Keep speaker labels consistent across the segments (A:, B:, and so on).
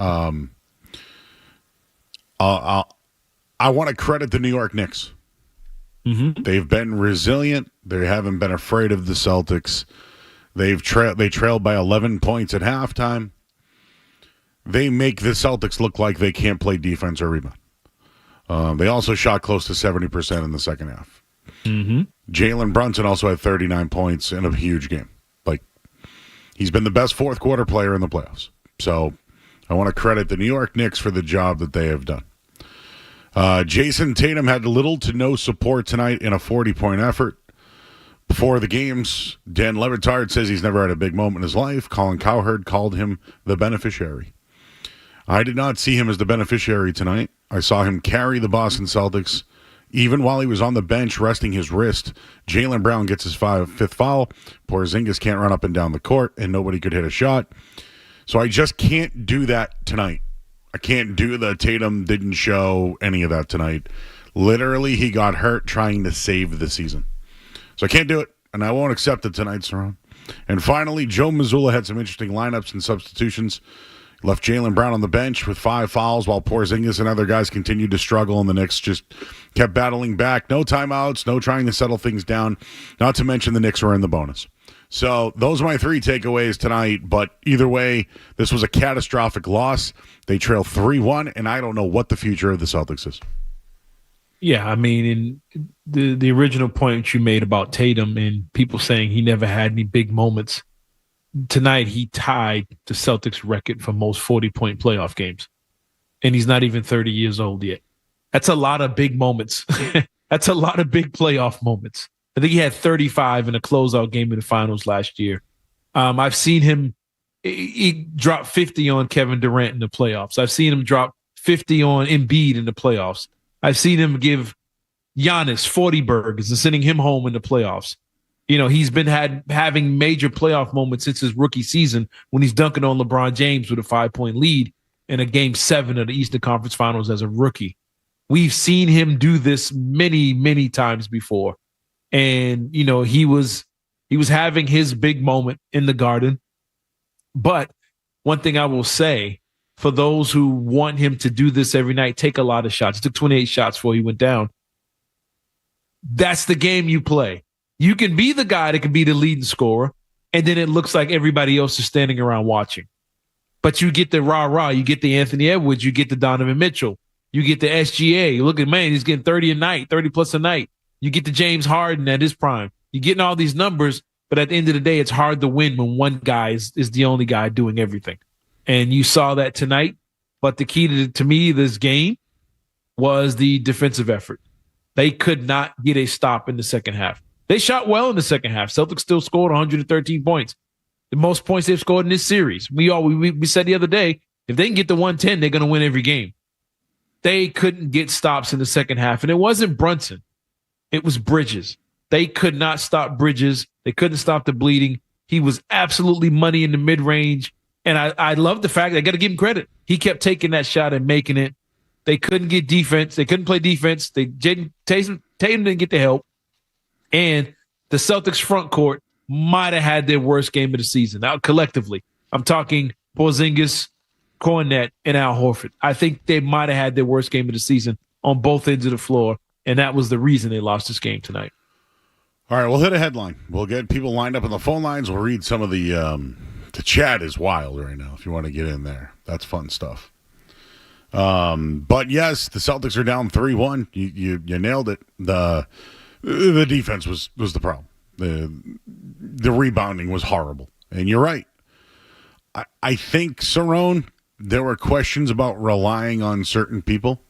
A: Um, I want to credit the New York Knicks.
B: Mm-hmm.
A: They've been resilient. They haven't been afraid of the Celtics. They trailed by 11 points at halftime. They make the Celtics look like they can't play defense or rebound. They also shot close to 70% in the second half.
B: Mm-hmm.
A: Jalen Brunson also had 39 points in a huge game. Like, he's been the best fourth quarter player in the playoffs. So I want to credit the New York Knicks for the job that they have done. Jason Tatum had little to no support tonight in a 40-point effort. Before the games, Dan Le Batard says he's never had a big moment in his life. Colin Cowherd called him the beneficiary. I did not see him as the beneficiary tonight. I saw him carry the Boston Celtics. Even while he was on the bench resting his wrist, Jaylen Brown gets his fifth foul. Porzingis can't run up and down the court, and nobody could hit a shot. So I just can't do that tonight. I can't do the Tatum didn't show any of that tonight. Literally, he got hurt trying to save the season. So I can't do it, and I won't accept it tonight, Saron. And finally, Joe Mazzulla had some interesting lineups and substitutions. Left Jaylen Brown on the bench with 5 fouls while Porzingis and other guys continued to struggle, and the Knicks just kept battling back. No timeouts, no trying to settle things down, not to mention the Knicks were in the bonus. So those are my 3 takeaways tonight, but either way, this was a catastrophic loss. They trail 3-1, and I don't know what the future of the Celtics is.
B: Yeah, I mean, in the original point you made about Tatum and people saying he never had any big moments, tonight he tied the Celtics record for most 40-point playoff games, and he's not even 30 years old yet. That's a lot of big moments. That's a lot of big playoff moments. I think he had 35 in a closeout game in the finals last year. I've seen him he dropped 50 on Kevin Durant in the playoffs. I've seen him drop 50 on Embiid in the playoffs. I've seen him give Giannis 40 burgers and sending him home in the playoffs. You know, he's been having major playoff moments since his rookie season when he's dunking on LeBron James with a 5-point lead in a Game 7 of the Eastern Conference Finals as a rookie. We've seen him do this many, many times before. And, you know, he was having his big moment in the Garden. But one thing I will say, for those who want him to do this every night, take a lot of shots. He took 28 shots before he went down. That's the game you play. You can be the guy that can be the leading scorer, and then it looks like everybody else is standing around watching. But you get the rah-rah. You get the Anthony Edwards. You get the Donovan Mitchell. You get the SGA. Look at, man, he's getting 30 a night, 30-plus a night. You get the James Harden at his prime. You're getting all these numbers, but at the end of the day, it's hard to win when one guy is the only guy doing everything. And you saw that tonight. But the key to me, this game, was the defensive effort. They could not get a stop in the second half. They shot well in the second half. Celtics still scored 113 points. The most points they've scored in this series. We said the other day, if they can get to 110, they're going to win every game. They couldn't get stops in the second half. And it wasn't Brunson. It was Bridges. They could not stop Bridges. They couldn't stop the bleeding. He was absolutely money in the mid-range. And I love the fact, I got to give him credit. He kept taking that shot and making it. They couldn't get defense. They couldn't play defense. Tatum didn't get the help. And the Celtics front court might have had their worst game of the season. Now, collectively, I'm talking Porzingis, Cornette, and Al Horford. I think they might have had their worst game of the season on both ends of the floor, and that was the reason they lost this game tonight.
A: All right, we'll hit a headline. We'll get people lined up on the phone lines. We'll read some of the chat is wild right now if you want to get in there. That's fun stuff. But, yes, the Celtics are down 3-1. You nailed it. The defense was the problem. The rebounding was horrible. And you're right. I think, Cerrone, there were questions about relying on certain people.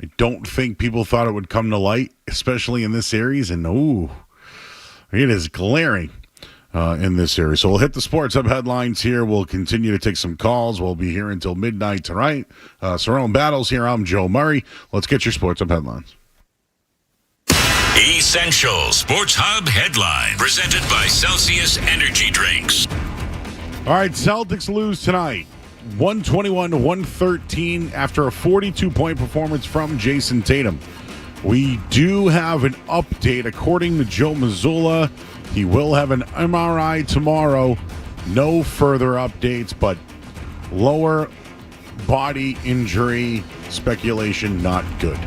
A: I don't think people thought it would come to light, especially in this series. And, it is glaring in this series. So we'll hit the Sports Hub headlines here. We'll continue to take some calls. We'll be here until midnight tonight. Cerrone Battles here. I'm Joe Murray. Let's get your Sports Hub headlines.
C: Essential Sports Hub headline presented by Celsius Energy Drinks.
A: All right, Celtics lose tonight, 121-113 after a 42-point performance from Jason Tatum. We do have an update. According to Joe Mazzulla, he will have an MRI tomorrow. No further updates, but lower body injury speculation, not good.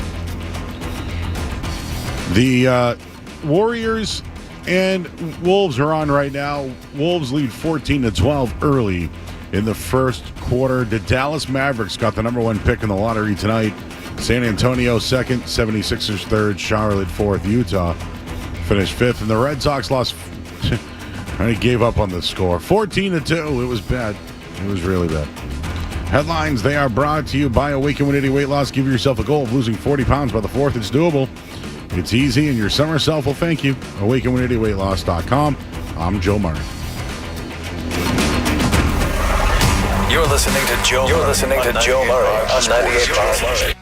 A: The Warriors and Wolves are on right now. Wolves lead 14-12 early in the first quarter. The Dallas Mavericks got the number 1 pick in the lottery tonight. San Antonio second, 76ers third, Charlotte fourth, Utah finished fifth, and the Red Sox lost. I gave up on the score. 14-2. It was bad. It was really bad. Headlines, they are brought to you by Awaken 180 Weight Loss. Give yourself a goal of losing 40 pounds by the 4th. It's doable. It's easy, and your summer self will thank you. Awaken180weightloss.com. I'm Joe Murray.
D: You're listening to Joe Murray on 98.5.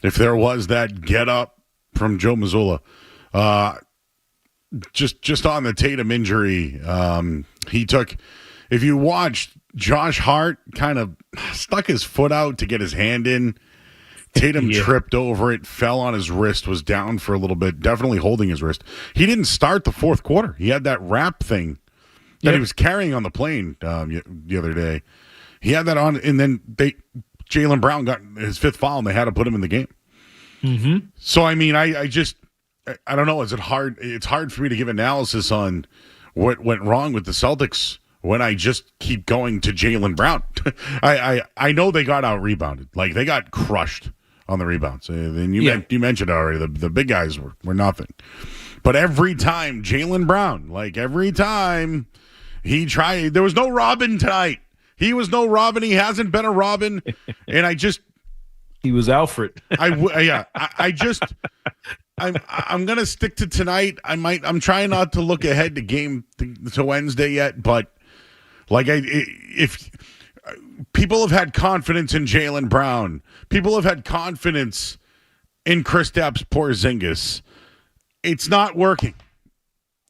A: if there was that get up from Joe Mazzulla. Just on the Tatum injury, he took. If you watched, Josh Hart kind of stuck his foot out to get his hand in. Tatum tripped over it, fell on his wrist, was down for a little bit, definitely holding his wrist. He didn't start the fourth quarter. He had that wrap thing that he was carrying on the plane the other day. He had that on, and then Jaylen Brown got his fifth foul, and they had to put him in the game.
B: Mm-hmm.
A: So, I mean, I don't know. Is it hard? It's hard for me to give analysis on what went wrong with the Celtics when I just keep going to Jaylen Brown. I know they got out rebounded. Like, they got crushed on the rebounds. And you mentioned already, the big guys were nothing. But every time Jaylen Brown, every time he tried, there was no Robin tonight. He was no Robin. He hasn't been a Robin. And
B: he was Alfred.
A: I'm gonna stick to tonight. I'm trying not to look ahead to Wednesday yet, but if people have had confidence in Jaylen Brown, people have had confidence in Kristaps Porzingis, it's not working.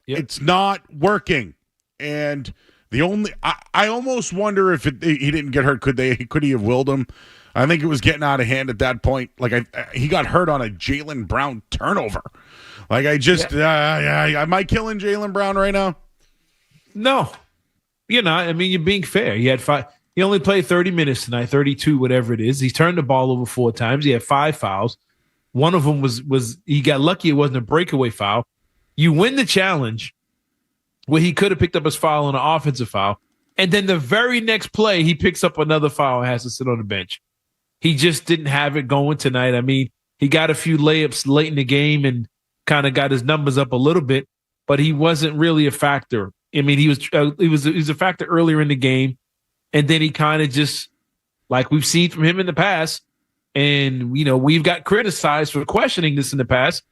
A: Yep. It's not working, and I almost wonder if he didn't get hurt. Could he have willed him? I think it was getting out of hand at that point. He got hurt on a Jaylen Brown turnover. Am I killing Jaylen Brown right now?
B: No, you're not. I mean, you're being fair. He had five. He only played 30 minutes tonight, 32, whatever it is. He turned the ball over 4 times. He had 5 fouls. One of them was he got lucky it wasn't a breakaway foul. You win the challenge where he could have picked up his foul on an offensive foul, and then the very next play he picks up another foul and has to sit on the bench. He just didn't have it going tonight. I mean, he got a few layups late in the game and kind of got his numbers up a little bit, but he wasn't really a factor. I mean, he was a factor earlier in the game, and then he kind of just, like we've seen from him in the past, and we've got criticized for questioning this in the past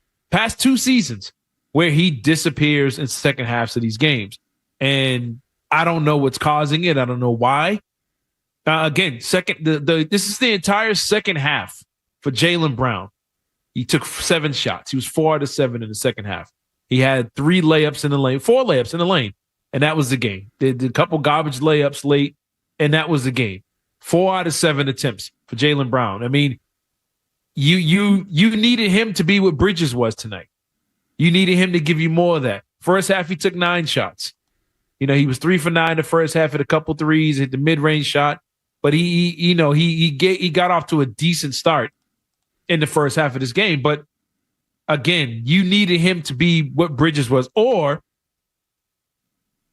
B: 2 seasons, where he disappears in second halves of these games, and I don't know what's causing it. I don't know why. Again, this is the entire second half for Jaylen Brown. He took 7 shots. He was 4 out of 7 in the second half. He had 3 layups in the lane, 4 layups in the lane, and that was the game. They did a couple garbage layups late, and that was the game. 4 out of 7 attempts for Jaylen Brown. I mean, you needed him to be what Bridges was tonight. You needed him to give you more of that. First half, he took 9 shots. He was 3 for 9 the first half, hit a couple threes, hit the mid-range shot. But he got off to a decent start in the first half of this game. But again, you needed him to be what Bridges was, or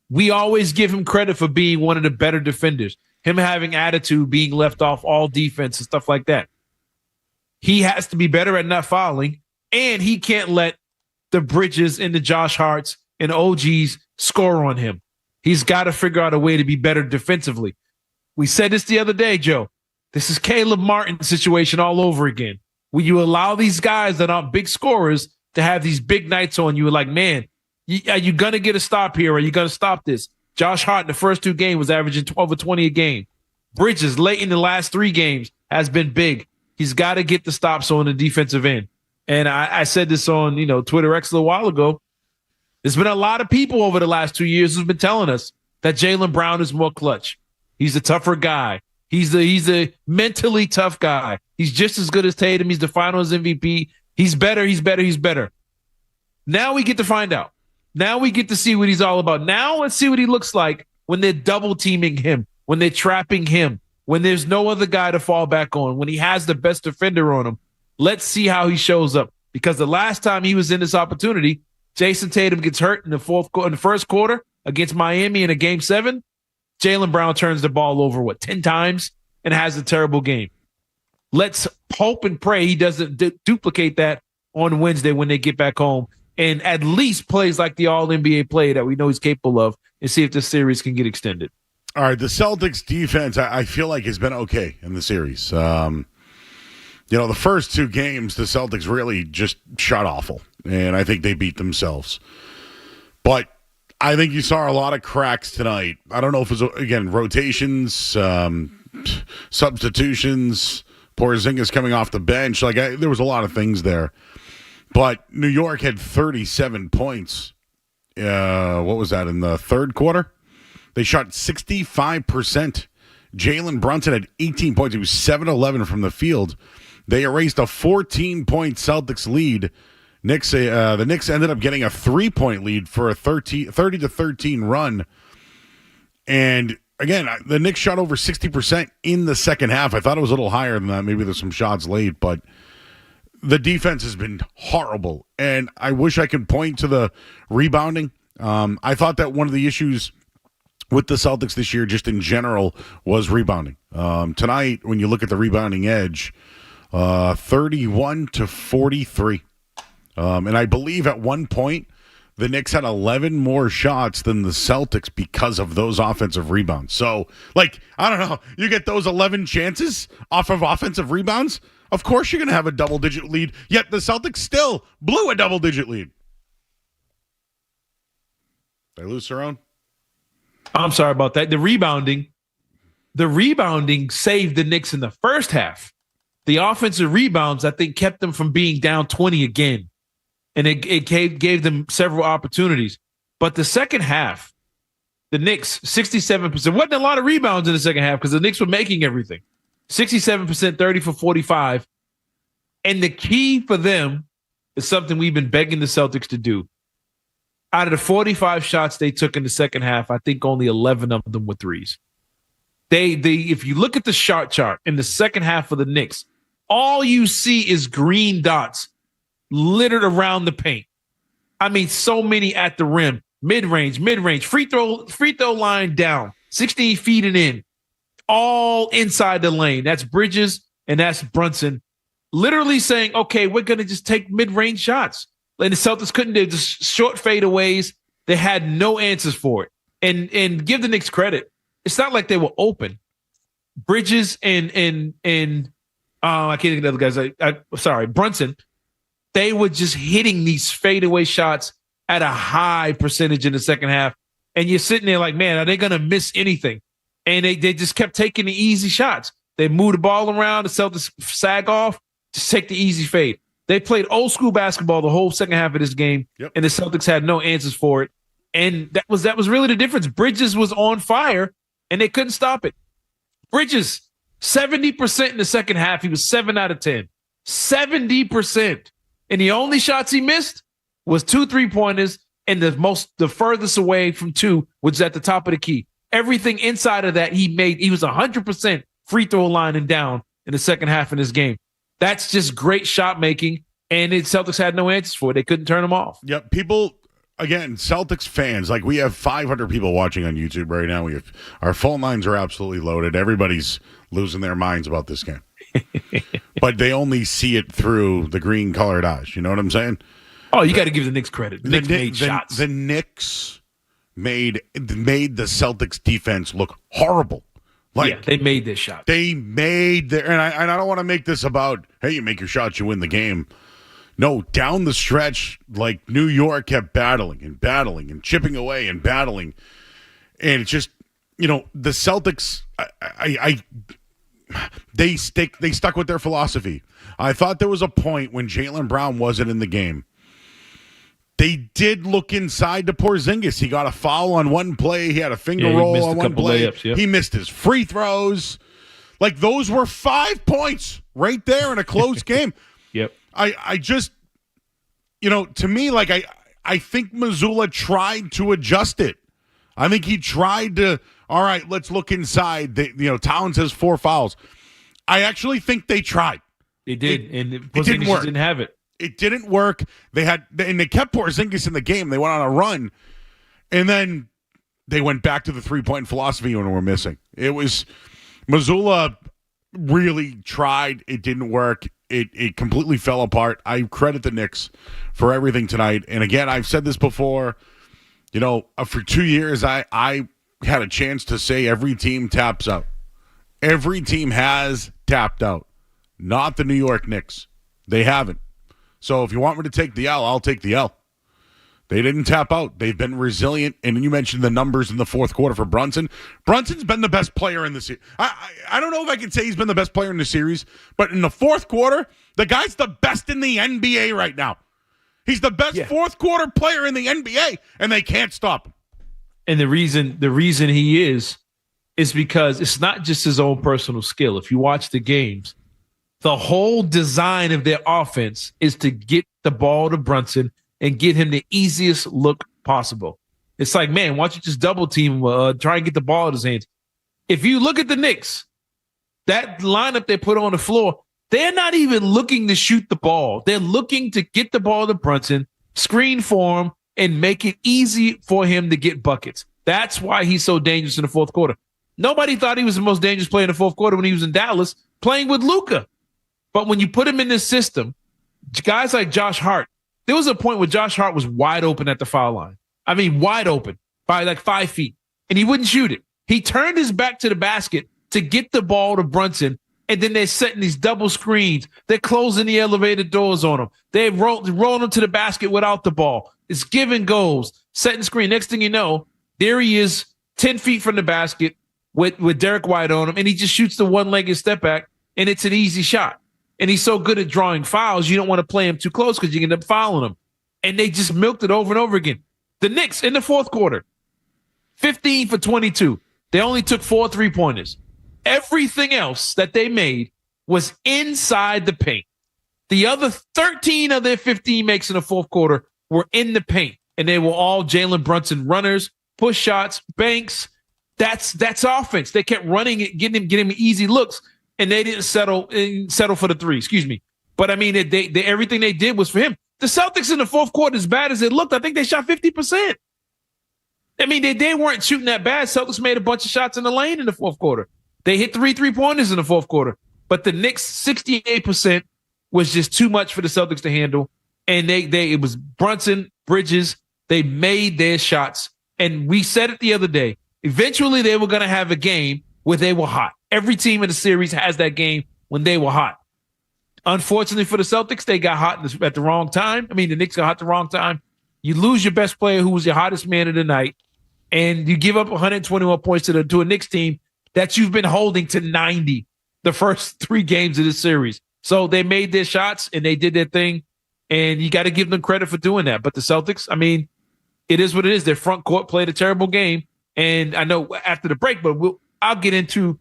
B: we always give him credit for being one of the better defenders, him having attitude, being left off all defense and stuff like that. He has to be better at not fouling, and he can't let the Bridges and the Josh Harts and OGs score on him. He's got to figure out a way to be better defensively. We said this the other day, Joe. This is Caleb Martin's situation all over again. When you allow these guys that aren't big scorers to have these big nights on you, like, man, are you going to get a stop here? Are you going to stop this? Josh Hart in the first 2 games was averaging 12 or 20 a game. Bridges late in the last 3 games has been big. He's got to get the stops on the defensive end. And I said this on Twitter X a little while ago. There's been a lot of people over the last 2 years who's been telling us that Jaylen Brown is more clutch. He's a tougher guy. He's a mentally tough guy. He's just as good as Tatum. He's the Finals MVP. He's better. Now we get to find out. Now we get to see what he's all about. Now let's see what he looks like when they're double teaming him, when they're trapping him, when there's no other guy to fall back on, when he has the best defender on him. Let's see how he shows up. Because the last time he was in this opportunity, Jason Tatum gets hurt in the first quarter against Miami in a Game 7. Jaylen Brown turns the ball over, 10 times and has a terrible game. Let's hope and pray he doesn't duplicate that on Wednesday when they get back home and at least plays like the All-NBA play that we know he's capable of and see if this series can get extended.
A: All right, the Celtics defense, I feel like has been okay in the series. The first 2 games, the Celtics really just shot awful, and I think they beat themselves. But I think you saw a lot of cracks tonight. I don't know if it was, again, rotations, substitutions, Porzingis coming off the bench. There was a lot of things there. But New York had 37 points. What was that, in the third quarter? They shot 65%. Jalen Brunson had 18 points. He was 7-11 from the field. They erased a 14-point Celtics lead. The Knicks ended up getting a 3-point lead for a 30-13 run. And again, the Knicks shot over 60% in the second half. I thought it was a little higher than that. Maybe there's some shots late, but the defense has been horrible. And I wish I could point to the rebounding. I thought that one of the issues with the Celtics this year, just in general, was rebounding. Tonight, when you look at the rebounding edge, 31-43. And I believe at one point, the Knicks had 11 more shots than the Celtics because of those offensive rebounds. So, I don't know. You get those 11 chances off of offensive rebounds, of course you're going to have a double-digit lead, yet the Celtics still blew a double-digit lead. Did I lose Cerrone?
B: I'm sorry about that. The rebounding saved the Knicks in the first half. The offensive rebounds, I think, kept them from being down 20 again. And it gave them several opportunities. But the second half, the Knicks, 67%. Wasn't a lot of rebounds in the second half because the Knicks were making everything. 67%, 30 for 45. And the key for them is something we've been begging the Celtics to do. Out of the 45 shots they took in the second half, I think only 11 of them were threes. If you look at the shot chart in the second half of the Knicks, all you see is green dots littered around the paint. I mean, so many at the rim, mid-range, free throw line down, 16 feet and in, all inside the lane. That's Bridges and that's Brunson, literally saying, okay, we're going to just take mid-range shots. And the Celtics couldn't do just short fadeaways. They had no answers for it. And give the Knicks credit. It's not like they were open. Bridges and I can't think of the other guys. Brunson. They were just hitting these fadeaway shots at a high percentage in the second half. And you're sitting there like, man, are they going to miss anything? And they just kept taking the easy shots. They moved the ball around. The Celtics sag off. Just take the easy fade. They played old school basketball the whole second half of this game, and the Celtics had no answers for it. And that was really the difference. Bridges was on fire, and they couldn't stop it. Bridges, 70% in the second half. He was 7 out of 10. 70%. And the only shots he missed was 2 3-pointers, and the furthest away from 2 was at the top of the key. Everything inside of that he made. He was 100% free throw line and down in the second half of this game. That's just great shot making, and the Celtics had no answers for it. They couldn't turn them off.
A: Yep, people, again, Celtics fans, we have 500 people watching on YouTube right now. Our phone lines are absolutely loaded. Everybody's losing their minds about this game. But they only see it through the green-colored eyes. You know what I'm saying?
B: Oh, you got to give the Knicks credit. The Knicks made shots.
A: The Knicks made the Celtics defense look horrible.
B: They made this shot.
A: They made their, and I don't want to make this about, hey, you make your shots, you win the game. No, down the stretch, New York kept battling and chipping away and battling. And it's just, the Celtics, they stuck with their philosophy. I thought there was a point when Jaylen Brown wasn't in the game. They did look inside to Porzingis. He got a foul on one play. He had a finger roll on one play.
B: Layups, yep.
A: He missed his free throws. Those were 5 points right there in a close game.
B: Yep.
A: I just, to me, I think Missoula tried to adjust it. I think he tried to, all right, let's look inside. Towns has 4 fouls. I actually think they tried.
B: They did, and
A: it didn't work.
B: Didn't have it.
A: It didn't work. They kept Porzingis in the game. They went on a run, and then they went back to the 3-point philosophy when we're missing. It was Missoula really tried. It didn't work. It completely fell apart. I credit the Knicks for everything tonight. And again, I've said this before. For 2 years, I had a chance to say every team taps out. Every team has tapped out. Not the New York Knicks. They haven't. So if you want me to take the L, I'll take the L. They didn't tap out. They've been resilient. And you mentioned the numbers in the fourth quarter for Brunson. Brunson's been the best player in the series. I don't know if I can say he's been the best player in the series, but in the fourth quarter, the guy's the best in the NBA right now. He's the best fourth quarter player in the NBA, and they can't stop him.
B: And the reason he is because it's not just his own personal skill. If you watch the games, the whole design of their offense is to get the ball to Brunson and get him the easiest look possible. It's like, man, why don't you just double team, try and get the ball in his hands? If you look at the Knicks, that lineup they put on the floor, they're not even looking to shoot the ball. They're looking to get the ball to Brunson, screen for him, and make it easy for him to get buckets. That's why he's so dangerous in the fourth quarter. Nobody thought he was the most dangerous player in the fourth quarter when he was in Dallas playing with Luka. But when you put him in this system, guys like Josh Hart, there was a point where Josh Hart was wide open at the foul line. I mean, wide open by like 5 feet, and he wouldn't shoot it. He turned his back to the basket to get the ball to Brunson, and then they're setting these double screens. They're closing the elevator doors on him. They're rolling him to the basket without the ball. It's give and goes, setting screen. Next thing you know, there he is 10 feet from the basket with Derek White on him, and he just shoots the one-legged step back, and it's an easy shot. And he's so good at drawing fouls, you don't want to play him too close because you end up fouling him. And they just milked it over and over again. The Knicks in the fourth quarter, 15 for 22. They only took 4 3-pointers. Everything else that they made was inside the paint. The other 13 of their 15 makes in the fourth quarter were in the paint. And they were all Jalen Brunson runners, push shots, banks. That's offense. They kept running it, getting him easy looks. And they didn't settle for the three. Excuse me. But I mean, they everything they did was for him. The Celtics in the fourth quarter, as bad as it looked, I think they shot 50%. I mean, they weren't shooting that bad. Celtics made a bunch of shots in the lane in the fourth quarter. They hit 3 3-pointers in the fourth quarter. But the Knicks, 68% was just too much for the Celtics to handle. And it was Brunson, Bridges. They made their shots. And we said it the other day. Eventually, they were going to have a game where they were hot. Every team in the series has that game when they were hot. Unfortunately for the Celtics, they got hot at the wrong time. I mean, the Knicks got hot at the wrong time. You lose your best player who was your hottest man of the night, and you give up 121 points to a Knicks team that you've been holding to 90 the first 3 games of this series. So they made their shots, and they did their thing, and you got to give them credit for doing that. But the Celtics, I mean, it is what it is. Their front court played a terrible game, and I know after the break, but I'll get into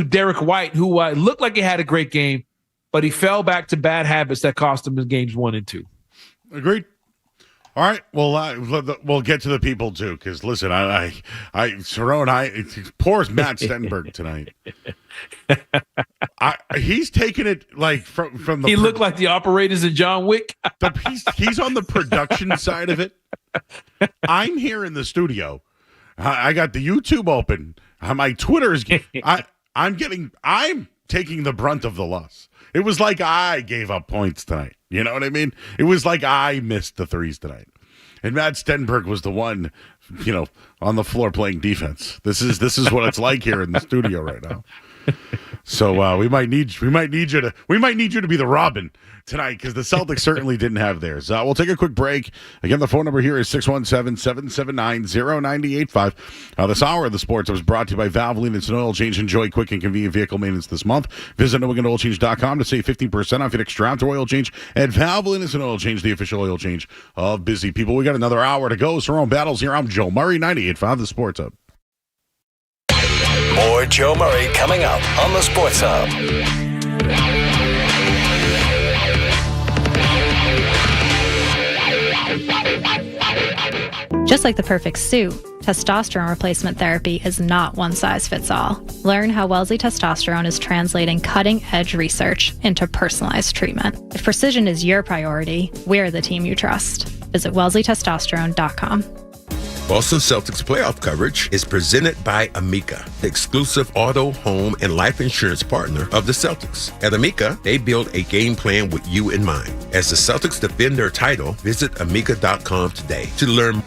B: Derek White, who looked like he had a great game, but he fell back to bad habits that cost him in games 1 and 2.
A: Agreed. All right. Well, we'll get to the people too, because listen, poor Matt Stenberg tonight. He's taking it like from the.
B: He looked like the operators in John Wick.
A: He's on the production side of it. I'm here in the studio. I got the YouTube open. My Twitter is. I'm taking the brunt of the loss. It was like I gave up points tonight. You know what I mean? It was like I missed the threes tonight. And Matt Stenberg was the one, on the floor playing defense. This is what it's like here in the studio right now. So we might need you to be the Robin tonight, because the Celtics certainly didn't have theirs. We'll take a quick break. Again, the phone number here is 617-779-0985. This hour of the sports was brought to you by Valvoline. It's an oil change. Enjoy quick and convenient vehicle maintenance this month. Visit NewEnglandOilChange.com to save 15% off your next draft or oil change. And Valvoline is an oil change, the official oil change of busy people. We got another hour to go. So we're on Battles here. I'm Joe Murray, 98.5 The Sports Hub.
D: More Joe Murray coming up on the Sports Hub.
E: Just like the perfect suit, testosterone replacement therapy is not one size fits all. Learn how Wellesley Testosterone is translating cutting-edge research into personalized treatment. If precision is your priority, we're the team you trust. Visit WellesleyTestosterone.com.
F: Boston Celtics playoff coverage is presented by Amica, the exclusive auto, home, and life insurance partner of the Celtics. At Amica, they build a game plan with you in mind. As the Celtics defend their title, visit Amica.com today to learn.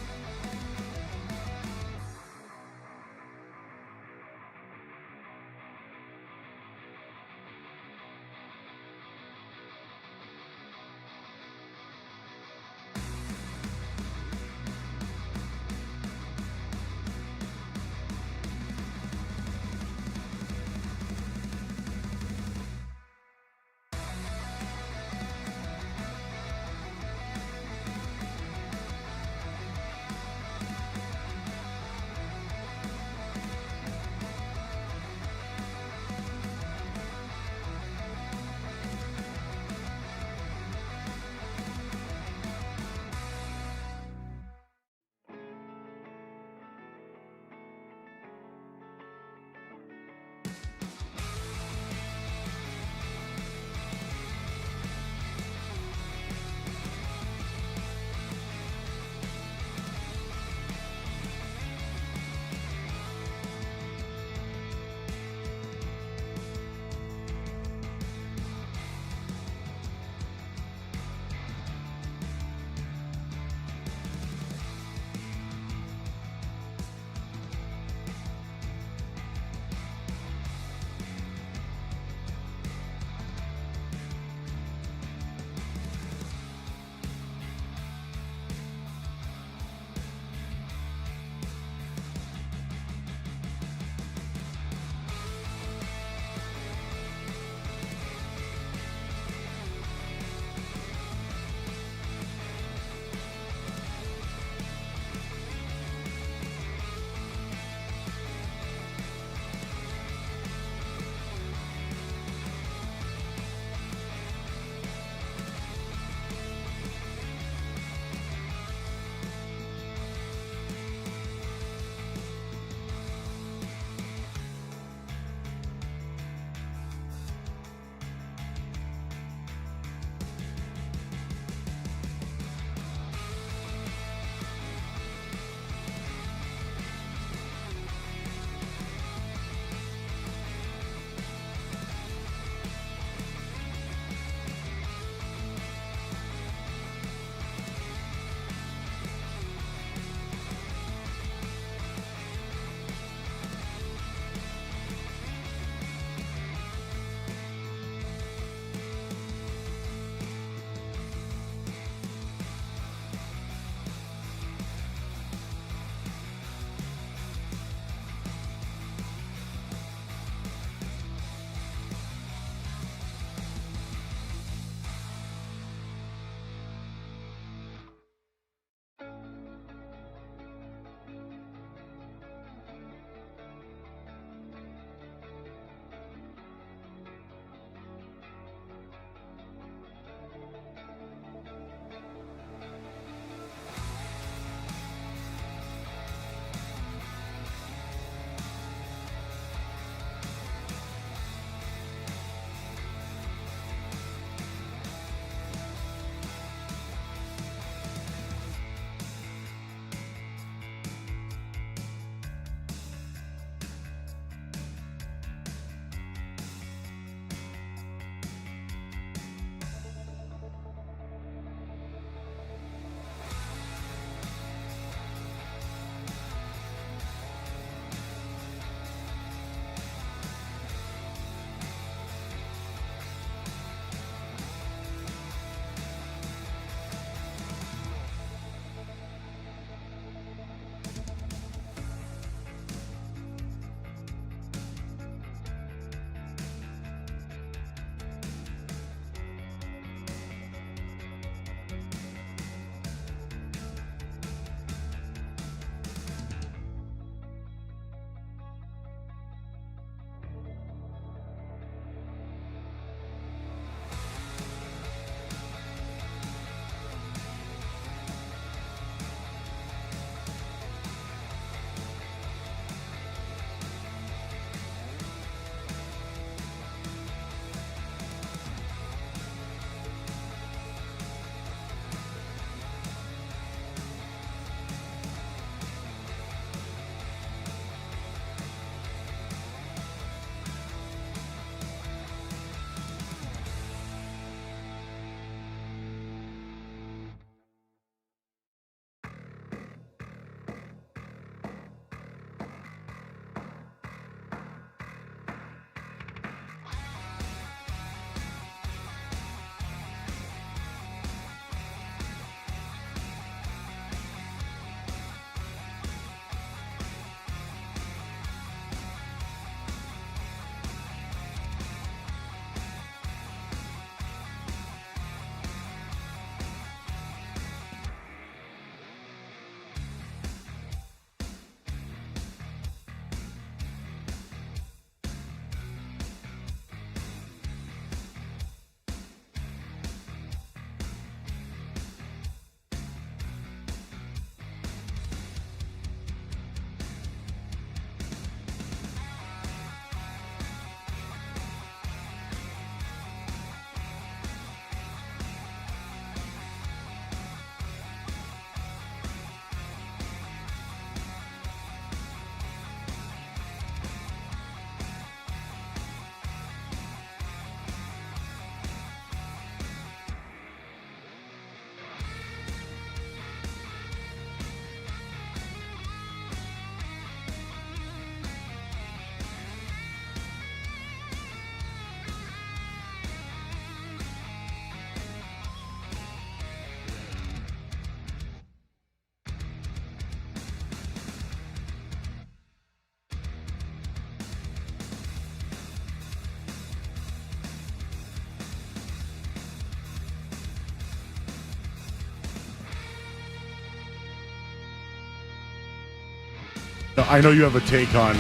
A: I know you have a take on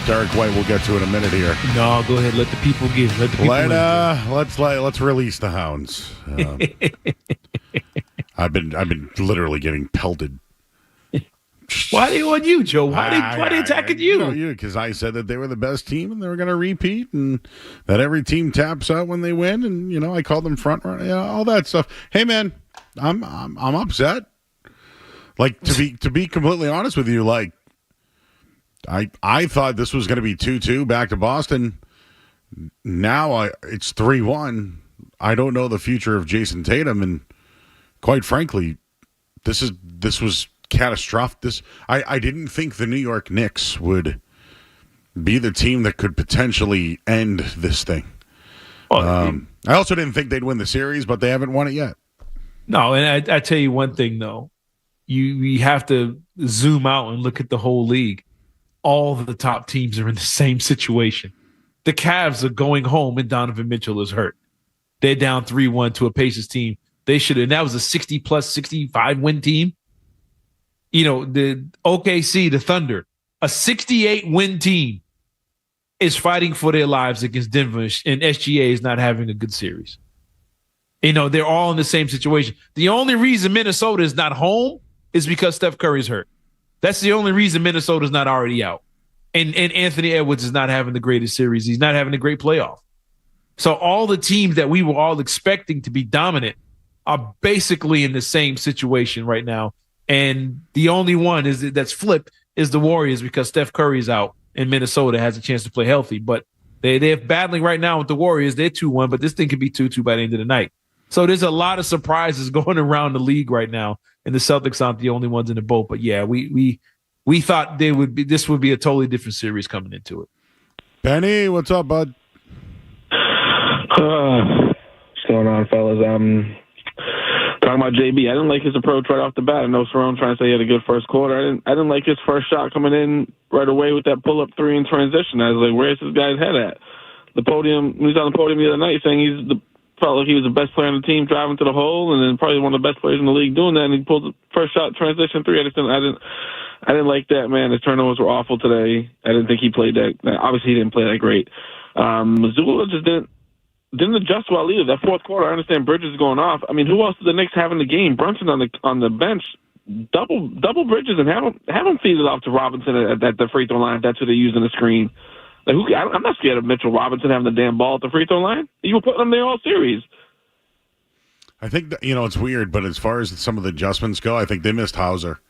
A: Derek White. We'll get to it in a minute here.
B: No, go ahead. Let the people give. Let the people
A: let's release the hounds. I've been literally getting pelted.
B: Why are they on you, Joe? Why they attacking you?
A: Because I said that they were the best team and they were going to repeat, and that every team taps out when they win, and I called them front runner, all that stuff. Hey, man, I'm upset. Like, to be completely honest with you, like, I thought this was going to be 2-2 back to Boston. Now it's 3-1. I don't know the future of Jason Tatum, and quite frankly, this was catastrophic. I didn't think the New York Knicks would be the team that could potentially end this thing. I also didn't think they'd win the series, but they haven't won it yet.
B: No, and I tell you one thing though, you have to zoom out and look at the whole league. All the top teams are in the same situation. The Cavs are going home and Donovan Mitchell is hurt. They're down 3-1 to a Pacers team. They should have, and that was a 60+ 65 win team. The OKC, the Thunder, a 68 win team is fighting for their lives against Denver, and SGA is not having a good series. They're all in the same situation. The only reason Minnesota is not home is because Steph Curry's hurt. That's the only reason Minnesota's not already out. And Anthony Edwards is not having the greatest series. He's not having a great playoff. So all the teams that we were all expecting to be dominant are basically in the same situation right now. And the only one that's flipped is the Warriors because Steph Curry's out and Minnesota has a chance to play healthy. But they're battling right now with the Warriors. They're 2-1, but this thing could be 2-2 by the end of the night. So there's a lot of surprises going around the league right now, and the Celtics aren't the only ones in the boat. But yeah, we thought this would be a totally different series coming into it.
A: Benny, what's up, bud?
G: What's going on, fellas? Talking about JB, I didn't like his approach right off the bat. I know Cerrone trying to say he had a good first quarter. I didn't like his first shot coming in right away with that pull-up three in transition. I was like, where's this guy's head at? The podium, he was on the podium the other night saying felt like he was the best player on the team driving to the hole, and then probably one of the best players in the league doing that, and he pulled the first shot transition three. I didn't like that, man. His turnovers were awful today. I didn't think he played that. Obviously, he didn't play that great. Mazzulla just didn't adjust well either. That fourth quarter, I understand Bridges is going off. I mean, who else did the Knicks have in the game? Brunson on the bench, double Bridges, and have him feed it off to Robinson at the free throw line. If that's who they're using the screen. Like, I'm not scared of Mitchell Robinson having the damn ball at the free throw line. You were putting him there all series.
A: I think that, it's weird, but as far as some of the adjustments go, I think they missed Hauser.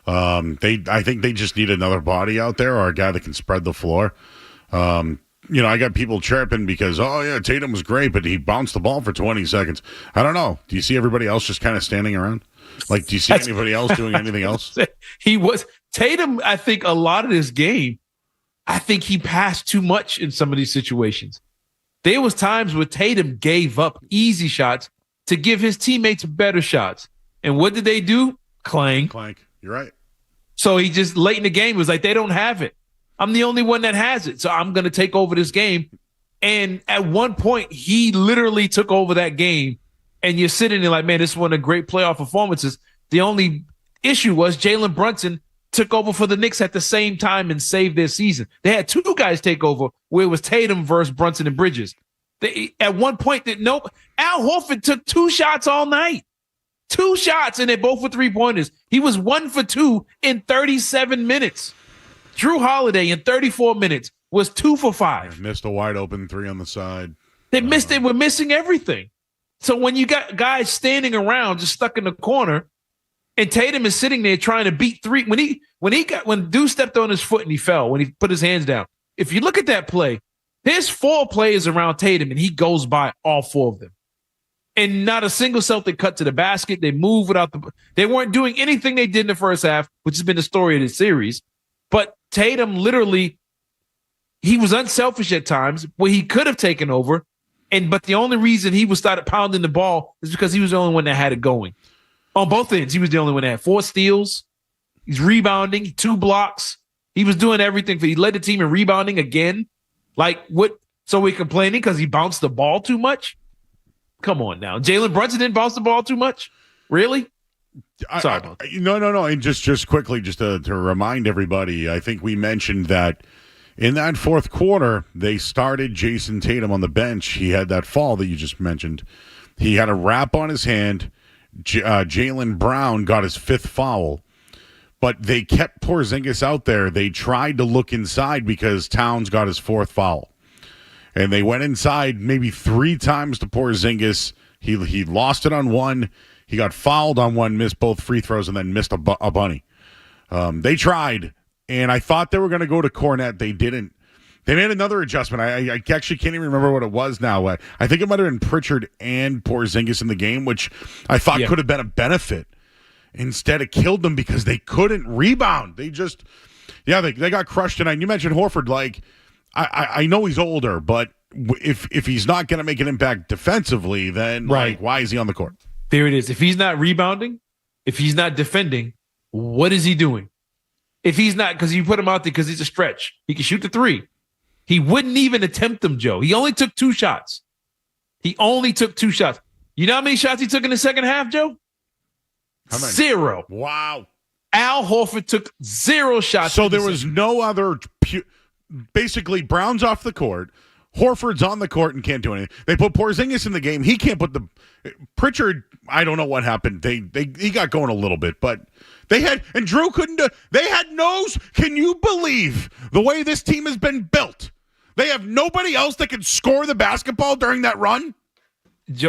A: I think they just need another body out there or a guy that can spread the floor. I got people chirping because, Tatum was great, but he bounced the ball for 20 seconds. I don't know. Do you see everybody else just kind of standing around? Like, do you see anybody else doing anything else?
B: Tatum, I think a lot of this game, I think he passed too much in some of these situations. There was times where Tatum gave up easy shots to give his teammates better shots. And what did they do? Clank.
A: You're right.
B: So he just, late in the game, was like, they don't have it. I'm the only one that has it, so I'm going to take over this game. And at one point, he literally took over that game. And you're sitting there like, man, this is one of the great playoff performances. The only issue was Jalen Brunson took over for the Knicks at the same time and saved their season. They had two guys take over where it was Tatum versus Brunson and Bridges. At one point, Al Horford took 2 shots all night. 2 shots, and they both were 3-pointers. He was 1 for 2 in 37 minutes. Drew Holiday in 34 minutes was 2 for 5.
A: Missed a wide open 3 on the side.
B: They were missing everything. So when you got guys standing around just stuck in the corner, and Tatum is sitting there trying to beat 3, when Deuce stepped on his foot and he fell, when he put his hands down. If you look at that play, there's 4 players around Tatum, and he goes by all 4 of them. And not a single Celtic cut to the basket. They move they weren't doing anything they did in the first half, which has been the story of this series. But Tatum literally, he was unselfish at times where he could have taken over. But the only reason he started pounding the ball is because he was the only one that had it going. On both ends, he was the only one that had 4 steals. He's rebounding, 2 blocks. He was doing everything. He led the team in rebounding again. Like, what? So we're complaining because he bounced the ball too much? Come on now. Jalen Brunson didn't bounce the ball too much? Really? Sorry about that.
A: No. And just quickly, just to remind everybody, I think we mentioned that in that fourth quarter, they started Jason Tatum on the bench. He had that fall that you just mentioned. He had a wrap on his hand. Jaylen Brown got his fifth foul. But they kept Porzingis out there. They tried to look inside because Towns got his fourth foul. And they went inside maybe 3 times to Porzingis. He lost it on one. He got fouled on one, missed both free throws, and then missed a bunny. They tried, and I thought they were going to go to Cornette. They didn't. They made another adjustment. I actually can't even remember what it was now. I think it might have been Pritchard and Porzingis in the game, which I thought could have been a benefit. Instead, it killed them because they couldn't rebound. They just, they got crushed tonight. You mentioned Horford. Like, I know he's older, but if he's not going to make an impact defensively, then like, why is he on the court?
B: There it is. If he's not rebounding, if he's not defending, what is he doing? If he's not, because you put him out there because he's a stretch, he can shoot the 3. He wouldn't even attempt them, Joe. He only took 2 shots. You know how many shots he took in the second half, Joe?
A: How many?
B: 0.
A: Wow.
B: Al Horford took 0 shots.
A: So there was no other. Basically, Brown's off the court. Horford's on the court and can't do anything. They put Porzingis in the game. He can't put the Pritchard. I don't know what happened. He got going a little bit, but they had, and Drew couldn't do. They had nose. Can you believe the way this team has been built? They have nobody else that can score the basketball during that run.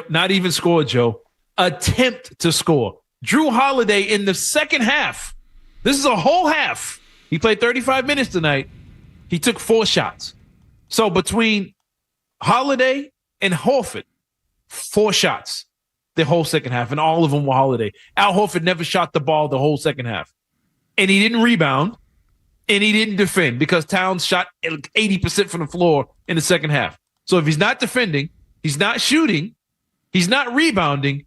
B: Not even score, Joe. Attempt to score. Drew Holiday in the second half. This is a whole half. He played 35 minutes tonight. He took 4 shots. So between Holiday and Horford, 4 shots the whole second half, and all of them were Holiday. Al Horford never shot the ball the whole second half. And he didn't rebound, and he didn't defend because Towns shot 80% from the floor in the second half. So if he's not defending, he's not shooting, he's not rebounding,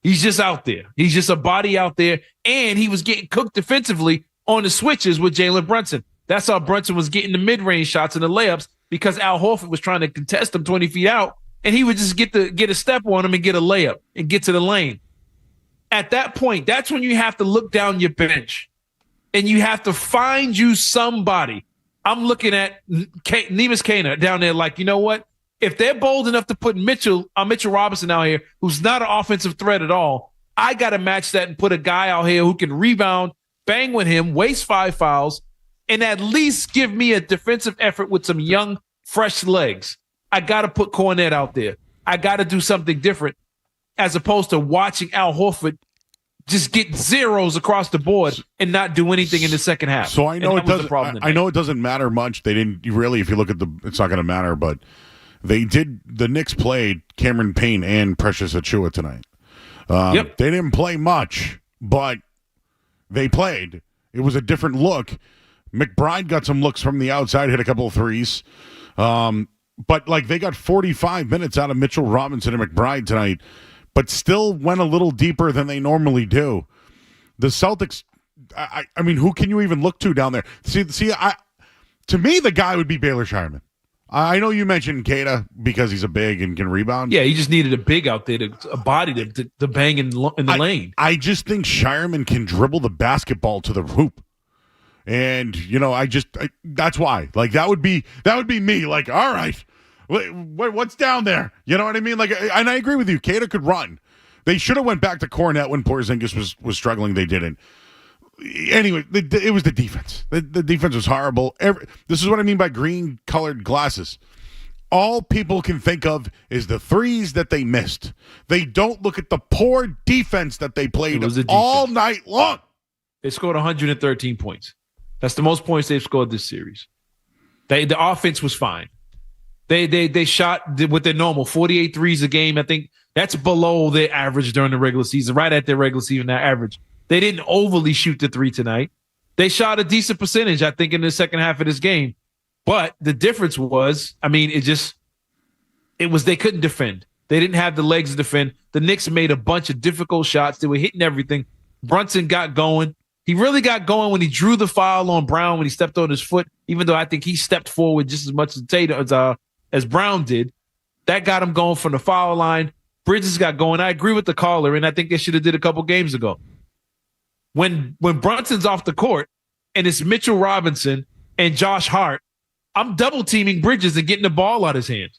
B: he's just out there. He's just a body out there, and he was getting cooked defensively on the switches with Jalen Brunson. That's how Brunson was getting the mid-range shots and the layups because Al Horford was trying to contest him 20 feet out, and he would just get a step on him and get a layup and get to the lane. At that point, that's when you have to look down your bench, and you have to find you somebody. I'm looking at Neemias Kana down there like, you know what? If they're bold enough to put Mitchell Robinson out here, who's not an offensive threat at all, I got to match that and put a guy out here who can rebound, bang with him, waste 5 fouls, and at least give me a defensive effort with some young, fresh legs. I got to put Cornette out there. I got to do something different as opposed to watching Al Horford just get zeros across the board and not do anything in the second half.
A: So I know it doesn't. I know it doesn't matter much. They didn't really. If you look at it's not going to matter. But they did. The Knicks played Cameron Payne and Precious Achiuwa tonight. They didn't play much, but they played. It was a different look. McBride got some looks from the outside, hit a couple of threes. But like they got 45 minutes out of Mitchell Robinson and McBride tonight, but still went a little deeper than they normally do. The Celtics, I mean, who can you even look to down there? To me, the guy would be Baylor Shireman. I know you mentioned Keita because he's a big and can rebound.
B: Yeah, he just needed a big out there, a body to bang in the lane.
A: I just think Shireman can dribble the basketball to the hoop. And, you know, that's why. Like, that would be me. Like, all right, what's down there? You know what I mean? Like, and I agree with you. Keita could run. They should have went back to Cornette when Porzingis was struggling. They didn't. Anyway, it was the defense. The defense was horrible. This is what I mean by green-colored glasses. All people can think of is the threes that they missed. They don't look at the poor defense that they played all night long.
B: They scored 113 points. That's the most points they've scored this series. The offense was fine. They shot with their normal 48 threes a game. I think that's below their average during the regular season, right at their regular season average. They didn't overly shoot the 3 tonight. They shot a decent percentage, I think, in the second half of this game. But the difference was, I mean, they couldn't defend. They didn't have the legs to defend. The Knicks made a bunch of difficult shots. They were hitting everything. Brunson got going. He really got going when he drew the foul on Brown when he stepped on his foot, even though I think he stepped forward just as much as Brown did. That got him going from the foul line. Bridges got going. I agree with the caller, and I think they should have did a couple games ago. When Brunson's off the court and it's Mitchell Robinson and Josh Hart, I'm double teaming Bridges and getting the ball out of his hands.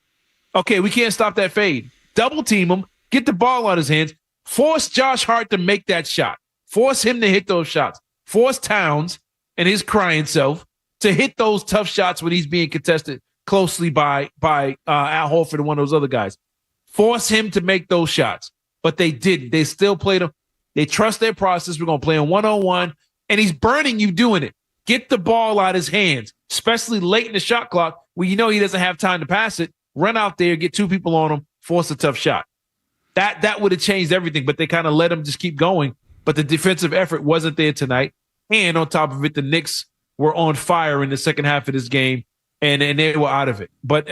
B: Okay, we can't stop that fade. Double team him, get the ball out of his hands, force Josh Hart to make that shot. Force him to hit those shots. Force Towns and his crying self to hit those tough shots when he's being contested closely by Al Horford and one of those other guys. Force him to make those shots. But they didn't. They still played him. They trust their process. We're going to play him one-on-one. And he's burning you doing it. Get the ball out of his hands, especially late in the shot clock where you know he doesn't have time to pass it. Run out there, get two people on him, force a tough shot. That would have changed everything, but they kind of let him just keep going. But the defensive effort wasn't there tonight. And on top of it, the Knicks were on fire in the second half of this game, and they were out of it. But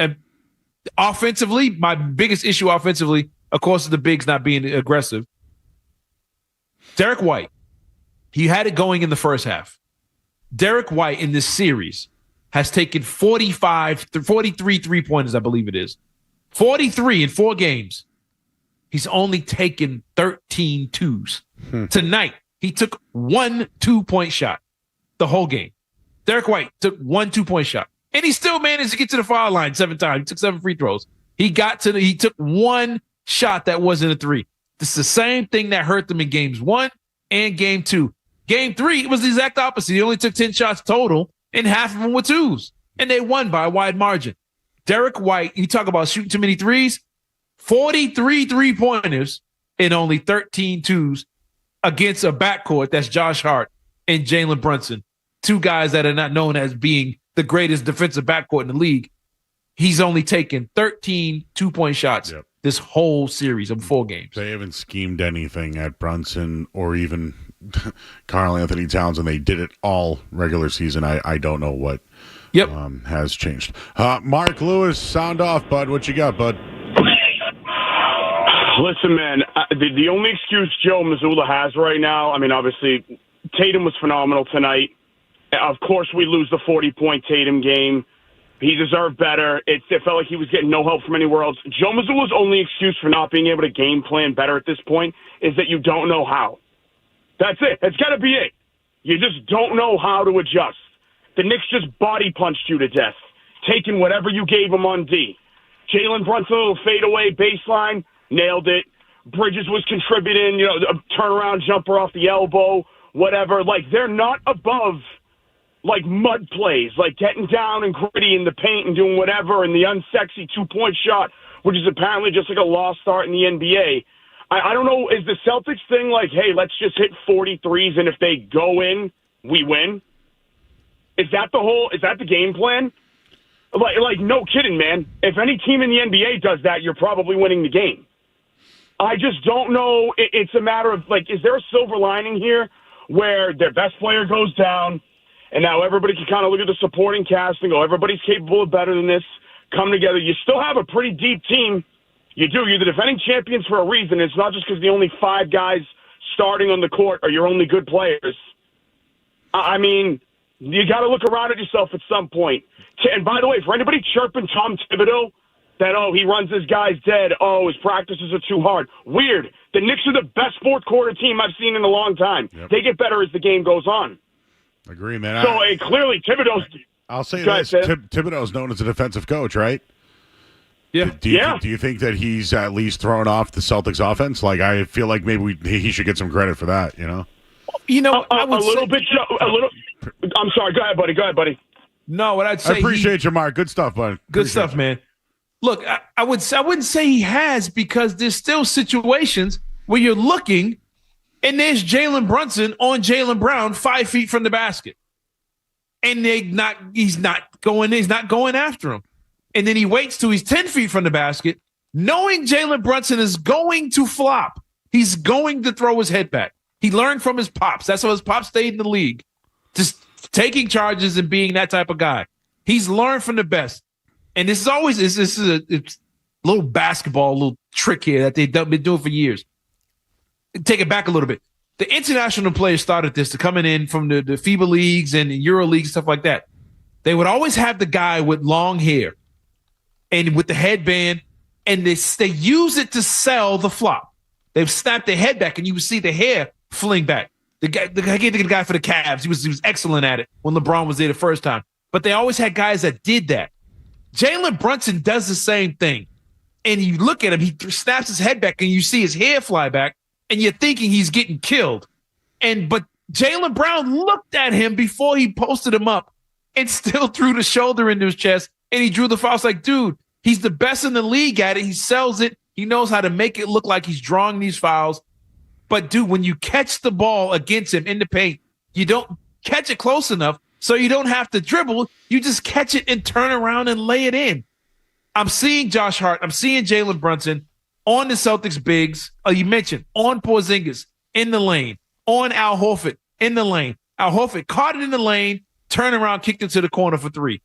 B: offensively, my biggest issue offensively, of course, is the bigs not being aggressive. Derek White, he had it going in the first half. Derek White in this series has taken 43 three-pointers, I believe it is. 43 in 4 games. He's only taken 13 twos. Tonight, he took 1 2-point shot the whole game. Derek White took 1 2-point shot. And he still managed to get to the foul line 7 times. He took 7 free throws. He took 1 shot that wasn't a 3. This is the same thing that hurt them in games 1 and game 2. Game 3, it was the exact opposite. He only took 10 shots total, and half of them were 2s. And they won by a wide margin. Derek White, you talk about shooting too many 3s, 43 3-pointers and only 13 2s against a backcourt that's Josh Hart and Jalen Brunson, 2 guys that are not known as being the greatest defensive backcourt in the league. He's only taken 13 2-point shots this whole series of 4 games.
A: They haven't schemed anything at Brunson or even Karl Anthony Towns, and they did it all regular season. I don't know what has changed. Mark Lewis, sound off, bud. What you got, bud?
H: Listen, man, the only excuse Joe Mazzulla has right now, I mean, obviously, Tatum was phenomenal tonight. Of course, we lose the 40-point Tatum game. He deserved better. It felt like he was getting no help from anywhere else. Joe Mazzulla's only excuse for not being able to game plan better at this point is that you don't know how. That's it. That's got to be it. You just don't know how to adjust. The Knicks just body punched you to death, taking whatever you gave them on D. Jalen Brunson, a little fadeaway baseline, nailed it. Bridges was contributing, a turnaround jumper off the elbow, whatever. Like, they're not above, like, mud plays, like getting down and gritty in the paint and doing whatever, and the unsexy 2-point shot, which is apparently just like a lost art in the NBA. I don't know, is the Celtics thing like, hey, let's just hit 43s, and if they go in, we win? Is that the game plan? Like, no kidding, man. If any team in the NBA does that, you're probably winning the game. I just don't know. It's a matter of, like, is there a silver lining here where their best player goes down, and now everybody can kind of look at the supporting cast and go, everybody's capable of better than this, come together. You still have a pretty deep team. You do. You're the defending champions for a reason. It's not just because the only 5 guys starting on the court are your only good players. I mean, you got to look around at yourself at some point. And by the way, for anybody chirping Tom Thibodeau that, he runs his guys dead, his practices are too hard. Weird. The Knicks are the best fourth quarter team I've seen in a long time. Yep. They get better as the game goes on.
A: Agree, man.
H: So clearly Thibodeau's...
A: I'll say this. Thibodeau's known as a defensive coach, right?
B: Yeah.
A: Do you think that he's at least thrown off the Celtics offense? Like, I feel like maybe he should get some credit for that,
B: I would
H: I'm sorry. Go ahead, buddy.
B: No, what I'd say.
A: I appreciate you, Mark. Good stuff, bud.
B: Good stuff, man. Look, I wouldn't say he has, because there's still situations where you're looking and there's Jalen Brunson on Jaylen Brown 5 feet from the basket. And he's not going after him. And then he waits till he's 10 feet from the basket, knowing Jalen Brunson is going to flop. He's going to throw his head back. He learned from his pops. That's how his pops stayed in the league. Just taking charges and being that type of guy. He's learned from the best. And this is a little basketball, little trick here that they've been doing for years. Take it back a little bit. The international players started this to coming in from the FIBA leagues and the Euro leagues, stuff like that. They would always have the guy with long hair and with the headband, and they use it to sell the flop. They've snapped their head back, and you would see the hair fling back. The guy for the Cavs. He was excellent at it when LeBron was there the first time. But they always had guys that did that. Jalen Brunson does the same thing. And you look at him, he snaps his head back and you see his hair fly back and you're thinking he's getting killed. But Jaylen Brown looked at him before he posted him up and still threw the shoulder into his chest and he drew the foul. It's like, dude, he's the best in the league at it. He sells it. He knows how to make it look like he's drawing these fouls. But, dude, when you catch the ball against him in the paint, you don't catch it close enough so you don't have to dribble. You just catch it and turn around and lay it in. I'm seeing Josh Hart. I'm seeing Jalen Brunson on the Celtics bigs. You mentioned on Porzingis in the lane, on Al Horford in the lane. Al Horford caught it in the lane, turned around, kicked it to the corner for three.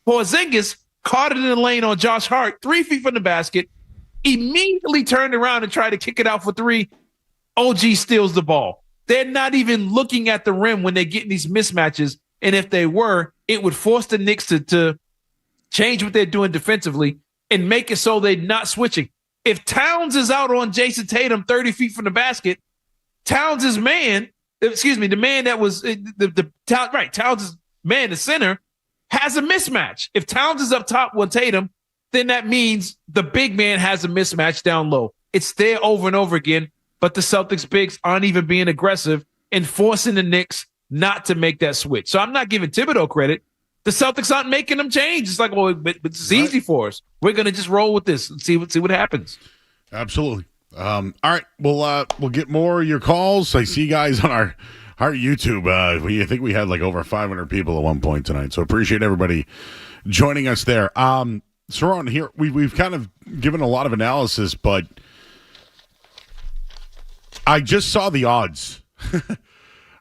B: Porzingis caught it in the lane on Josh Hart, 3 feet from the basket, immediately turned around and tried to kick it out for three. OG steals the ball. They're not even looking at the rim when they're getting these mismatches. And if they were, it would force the Knicks to change what they're doing defensively and make it so they're not switching. If Towns is out on Jason Tatum 30 feet from the basket, Towns' man, the man that was Towns' man, the center, has a mismatch. If Towns is up top with Tatum, then that means the big man has a mismatch down low. It's there over and over again, but the Celtics bigs aren't even being aggressive and forcing the Knicks not to make that switch. So I'm not giving Thibodeau credit. The Celtics aren't making them change. It's like, well, but it's easy for us. We're going to just roll with this and see what happens.
A: Absolutely. All right, we'll get more of your calls. I see guys on our YouTube. I think we had like over 500 people at one point tonight. So appreciate everybody joining us there. Saron, here we've kind of given a lot of analysis, but I just saw the odds.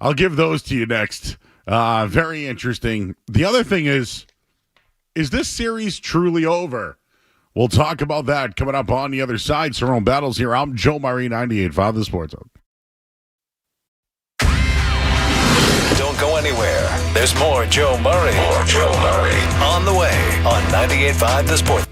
A: I'll give those to you next. Very interesting. The other thing is this series truly over? We'll talk about that coming up on the other side. Saron Battles here. I'm Joe Murray, 98.5 The Sports Hub.
D: Don't go anywhere. There's more Joe Murray. On the way on 98.5 The Sports.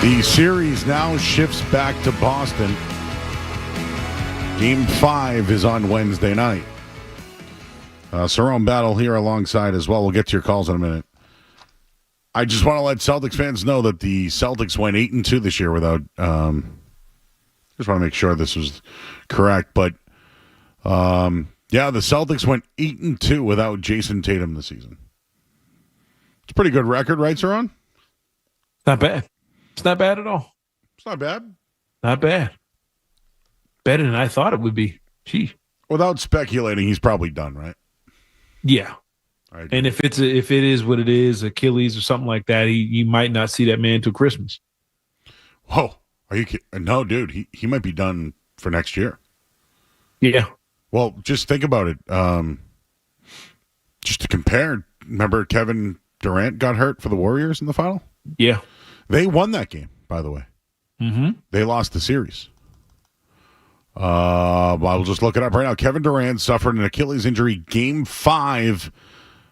A: The series now shifts back to Boston. Game 5 is on Wednesday night. Cerrone Battle here alongside as well. We'll get to your calls in a minute. I just want to let Celtics fans know that the Celtics went 8-2 this year without. Just want to make sure this was correct, but the Celtics went 8-2 without Jason Tatum this season. It's a pretty good record, right, Cerrone?
B: Not bad. It's not bad at all.
A: It's not bad.
B: Not bad. Better than I thought it would be. Gee.
A: Without speculating, he's probably done, right?
B: Yeah. And if it is what it is, Achilles or something like that, you might not see that man till Christmas.
A: Whoa. Are you kidding? No, dude. He might be done for next year.
B: Yeah.
A: Well, just think about it. Just to compare, remember Kevin Durant got hurt for the Warriors in the final?
B: Yeah.
A: They won that game, by the way.
B: Mm-hmm.
A: They lost the series. I'll just look it up right now. Kevin Durant suffered an Achilles injury Game 5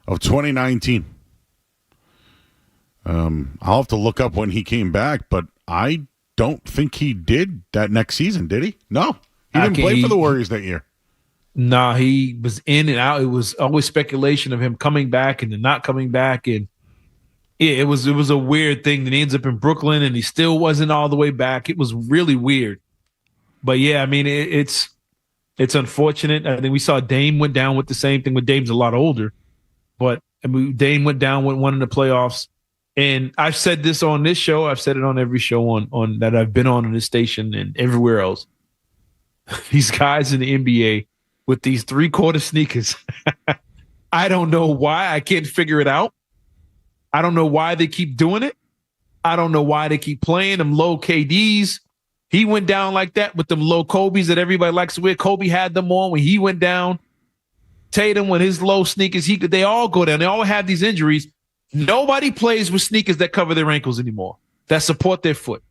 A: of 2019. I'll have to look up when he came back, but I don't think he did that next season, did he? No. He didn't play for the Warriors that year.
B: Nah, he was in and out. It was always speculation of him coming back and then not coming back. And it was a weird thing. Then he ends up in Brooklyn and he still wasn't all the way back. It was really weird. But yeah, I mean, it's unfortunate. I think we saw Dame went down with the same thing. But Dame's a lot older, but I mean, Dame went down with one in the playoffs. And I've said this on this show. I've said it on every show on that I've been on this station and everywhere else. These guys in the NBA with these 3/4 sneakers, I don't know why. I can't figure it out. I don't know why they keep doing it. I don't know why they keep playing them low KDs. He went down like that with them low Kobe's that everybody likes to wear. Kobe had them on when he went down. Tatum with his low sneakers, they all go down. They all have these injuries. Nobody plays with sneakers that cover their ankles anymore, that support their foot.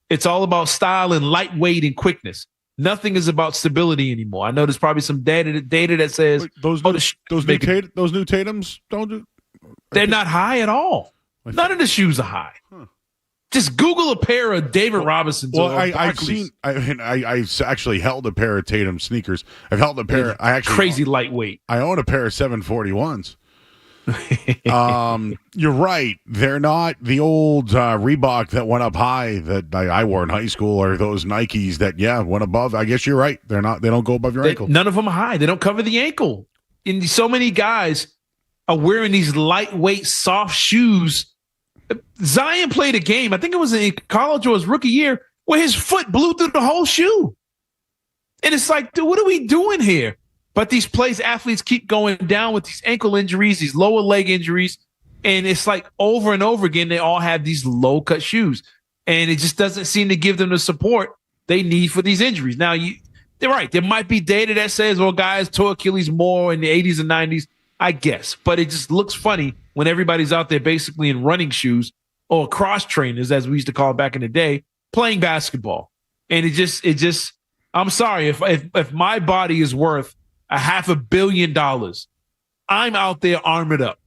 B: It's all about style and lightweight and quickness. Nothing is about stability anymore. I know there's probably some data that says
A: those new Tatums don't do.
B: They're not high at all. None of the shoes are high. Huh. Just Google a pair of David Robinsons.
A: Well, I've actually held a pair of Tatum sneakers. I've held a pair.
B: Crazy lightweight.
A: I own a pair of 741s. You're right. They're not the old Reebok that went up high that I wore in high school, or those Nikes that went above. I guess you're right. They're not. They don't go above your ankle.
B: None of them are high. They don't cover the ankle. And so many guys are wearing these lightweight, soft shoes. Zion played a game, I think it was in college or his rookie year, where his foot blew through the whole shoe. And it's like, dude, what are we doing here? But these athletes keep going down with these ankle injuries, these lower leg injuries. And it's like over and over again, they all have these low cut shoes. And it just doesn't seem to give them the support they need for these injuries. Now, they're right. There might be data that says, well, guys tore Achilles more in the 80s and 90s. I guess, but it just looks funny when everybody's out there basically in running shoes or cross trainers, as we used to call it back in the day, playing basketball. And it just, I'm sorry, if my body is worth $500 million, I'm out there armored up.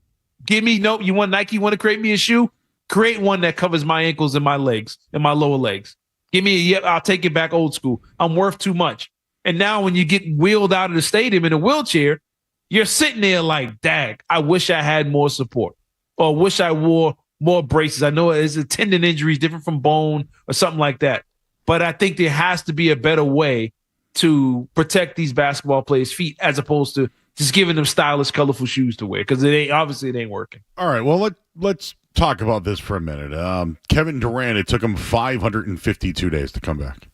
B: You want Nike, want to create me a shoe? Create one that covers my ankles and my legs and my lower legs. I'll take it back old school. I'm worth too much. And now when you get wheeled out of the stadium in a wheelchair, you're sitting there like, dag, I wish I had more support, or wish I wore more braces. I know it's a tendon injury, different from bone or something like that. But I think there has to be a better way to protect these basketball players' feet as opposed to just giving them stylish, colorful shoes to wear, because it ain't working. All
A: right, well, let's talk about this for a minute. Kevin Durant, it took him 552 days to come back.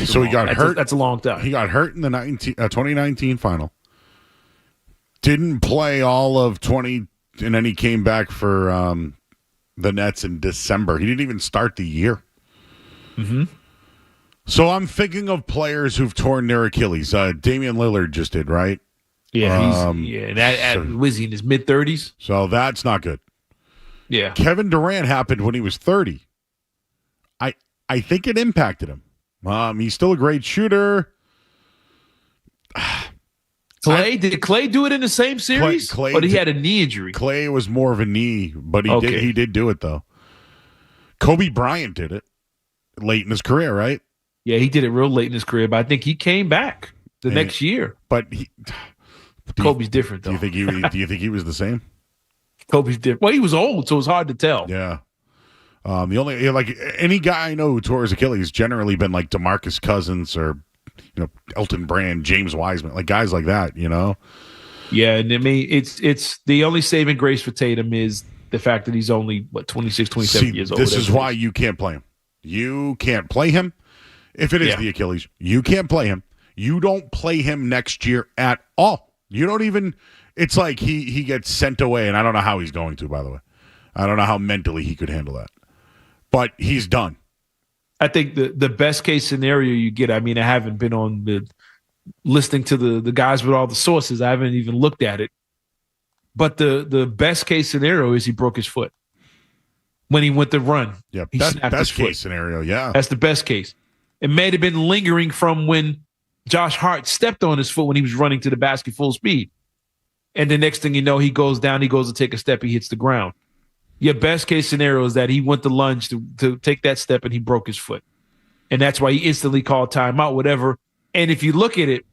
A: So he got hurt.
B: That's a long time.
A: He got hurt in the 2019 final. Didn't play all of 20, and then he came back for the Nets in December. He didn't even start the year.
B: Mm-hmm.
A: So I'm thinking of players who've torn their Achilles. Damian Lillard just did, right?
B: Yeah, was he in his mid-30s?
A: So that's not good.
B: Yeah.
A: Kevin Durant happened when he was 30. I think it impacted him. He's still a great shooter.
B: Did Clay do it in the same series?
A: Clay
B: or he had a knee injury?
A: Clay was more of a knee, but he did do it though. Kobe Bryant did it late in his career, right?
B: Yeah, he did it real late in his career, but I think he came back the next year.
A: But
B: Kobe's different, though.
A: Do you think he was the same?
B: Kobe's different. Well, he was old, so it's hard to tell.
A: Yeah. The only any guy I know who tore his Achilles generally been like DeMarcus Cousins or Elton Brand, James Wiseman, like guys like that.
B: Yeah, and I mean it's the only saving grace for Tatum is the fact that he's only 26, 27 years old.
A: This is why you can't play him. You can't play him if it is the Achilles. You can't play him. You don't play him next year at all. You don't even. It's like he gets sent away, and I don't know how he's going to. By the way, I don't know how mentally he could handle that. But he's done.
B: I think the best case scenario you get, I mean, I haven't been on listening to the guys with all the sources. I haven't even looked at it. But the best case scenario is he broke his foot when he went to run.
A: Yeah,
B: he snapped
A: best
B: his foot.
A: case scenario, yeah.
B: That's the best case. It may have been lingering from when Josh Hart stepped on his foot when he was running to the basket full speed. And the next thing you know, he goes down, he goes to take a step, he hits the ground. Your best case scenario is that he went to lunge to take that step and he broke his foot. And that's why he instantly called timeout, whatever. And if you look at it,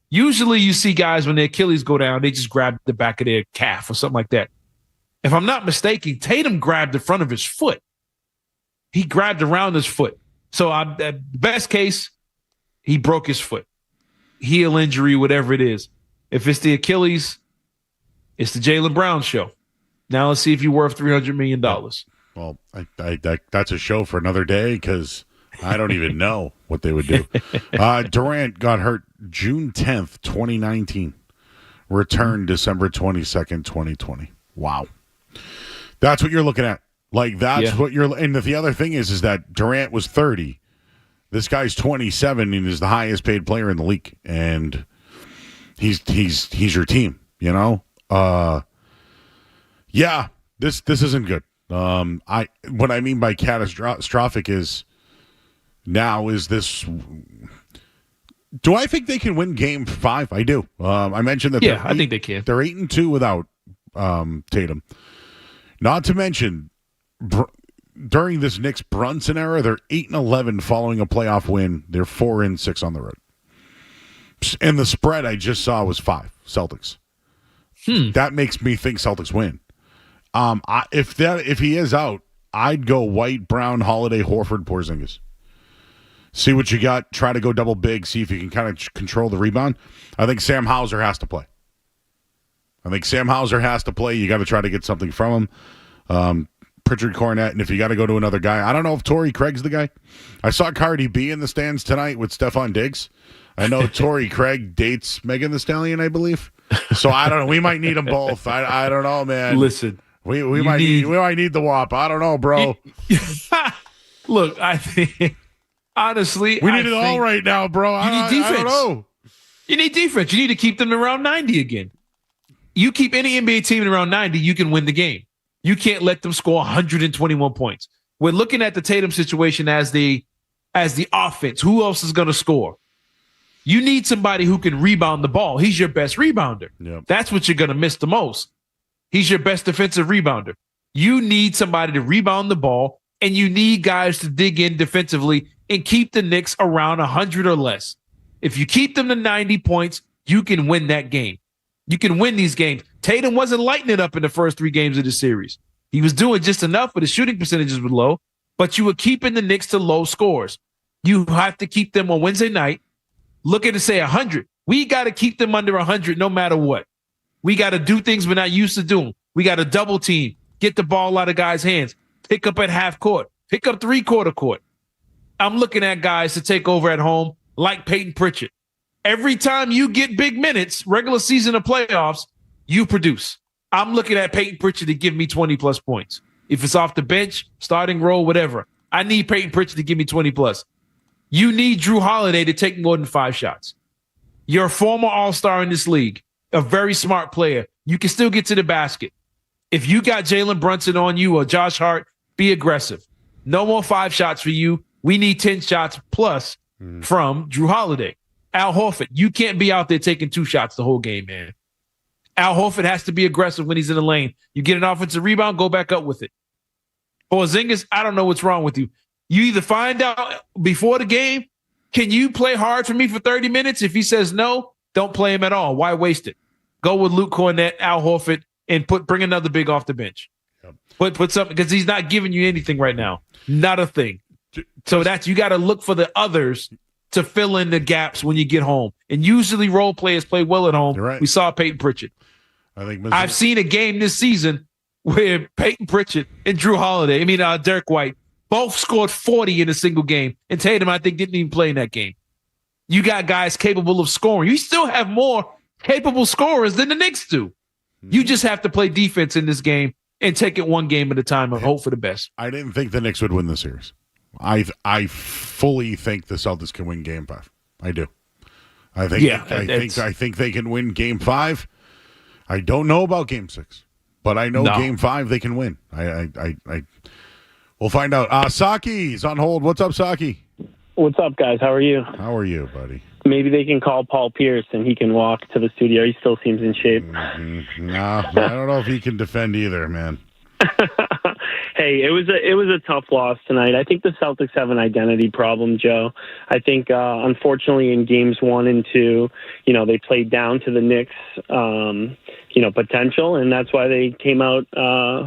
B: usually you see guys when their Achilles go down, they just grab the back of their calf or something like that. If I'm not mistaken, Tatum grabbed the front of his foot. He grabbed around his foot. So best case, he broke his foot. Heel injury, whatever it is. If it's the Achilles, it's the Jaylen Brown show. Now let's see if you're worth $300 million.
A: Well, that's a show for another day because I don't even know what they would do. Durant got hurt June 10th, 2019. Returned December 22nd, 2020. Wow. That's what you're looking at. Like, that's what you're – and the other thing is that Durant was 30. This guy's 27 and is the highest paid player in the league. And he's your team, Yeah, this isn't good. What I mean by catastrophic is now is this. Do I think they can win Game 5? I do. I mentioned that.
B: Yeah, I think they can.
A: They're 8-2 without Tatum. Not to mention, during this Knicks Brunson era, they're 8-11 following a playoff win. They're 4-6 on the road, and the spread I just saw was 5 Celtics. That makes me think Celtics win. If he is out, I'd go White, Brown, Holiday, Horford, Porzingis. See what you got. Try to go double big. See if you can kind of control the rebound. I think Sam Hauser has to play. You got to try to get something from him. Pritchard, Cornette, and if you got to go to another guy, I don't know if Torrey Craig's the guy. I saw Cardi B in the stands tonight with Stephon Diggs. I know Torrey Craig dates Megan Thee Stallion, I believe. So I don't know. We might need them both. I don't know, man.
B: Listen.
A: We might need the WAP. I don't know, bro.
B: Look, I think honestly,
A: we need it all right now, bro.
B: You need defense.
A: I don't know.
B: You need defense. You need to keep them around 90 again. You keep any NBA team around 90, you can win the game. You can't let them score 121 points. We're looking at the Tatum situation as the offense. Who else is going to score? You need somebody who can rebound the ball. He's your best rebounder.
A: Yep.
B: That's what you're going to miss the most. He's your best defensive rebounder. You need somebody to rebound the ball, and you need guys to dig in defensively and keep the Knicks around 100 or less. If you keep them to 90 points, you can win that game. You can win these games. Tatum wasn't lighting it up in the first 3 games of the series. He was doing just enough, but his shooting percentages were low. But you were keeping the Knicks to low scores. You have to keep them on Wednesday night. Look at it, say 100. We got to keep them under 100 no matter what. We got to do things we're not used to doing. We got to double team, get the ball out of guys' hands, pick up at half court, pick up 3/4 court. I'm looking at guys to take over at home like Peyton Pritchard. Every time you get big minutes, regular season or playoffs, you produce. I'm looking at Peyton Pritchard to give me 20-plus points. If it's off the bench, starting role, whatever, I need Peyton Pritchard to give me 20-plus. You need Drew Holiday to take more than 5 shots. You're a former all-star in this league, a very smart player. You can still get to the basket. If you got Jalen Brunson on you or Josh Hart, be aggressive. No more 5 shots for you. We need 10 shots plus from Drew Holiday. Al Horford, you can't be out there taking 2 shots the whole game, man. Al Horford has to be aggressive when he's in the lane. You get an offensive rebound, go back up with it. Porzingis, I don't know what's wrong with you. You either find out before the game, can you play hard for me for 30 minutes? If he says no, don't play him at all. Why waste it? Go with Luke Cornett, Al Horford, and bring another big off the bench. Yep. Put something, because he's not giving you anything right now. Not a thing. So you got to look for the others to fill in the gaps when you get home. And usually role players play well at home.
A: Right.
B: We saw Peyton Pritchard. I've seen a game this season where Peyton Pritchard and Derek White both scored 40 in a single game. And Tatum, I think, didn't even play in that game. You got guys capable of scoring. You still have more capable scorers than the Knicks do. You just have to play defense in this game and take it one game at a time and hope for the best.
A: I didn't think the Knicks would win the series. I fully think the Celtics can win Game 5. I do. I think they can win Game 5. I don't know about Game 6, but I know Game 5 they can win. We'll find out. Saki's on hold. What's up, Saki?
I: What's up, guys? How are you?
A: How are you, buddy?
I: Maybe they can call Paul Pierce and he can walk to the studio. He still seems in shape.
A: Mm-hmm. No, I don't know if he can defend either, man.
I: Hey, it was a tough loss tonight. I think the Celtics have an identity problem, Joe. I think, unfortunately, in games 1 and 2, they played down to the Knicks, potential, and that's why they came out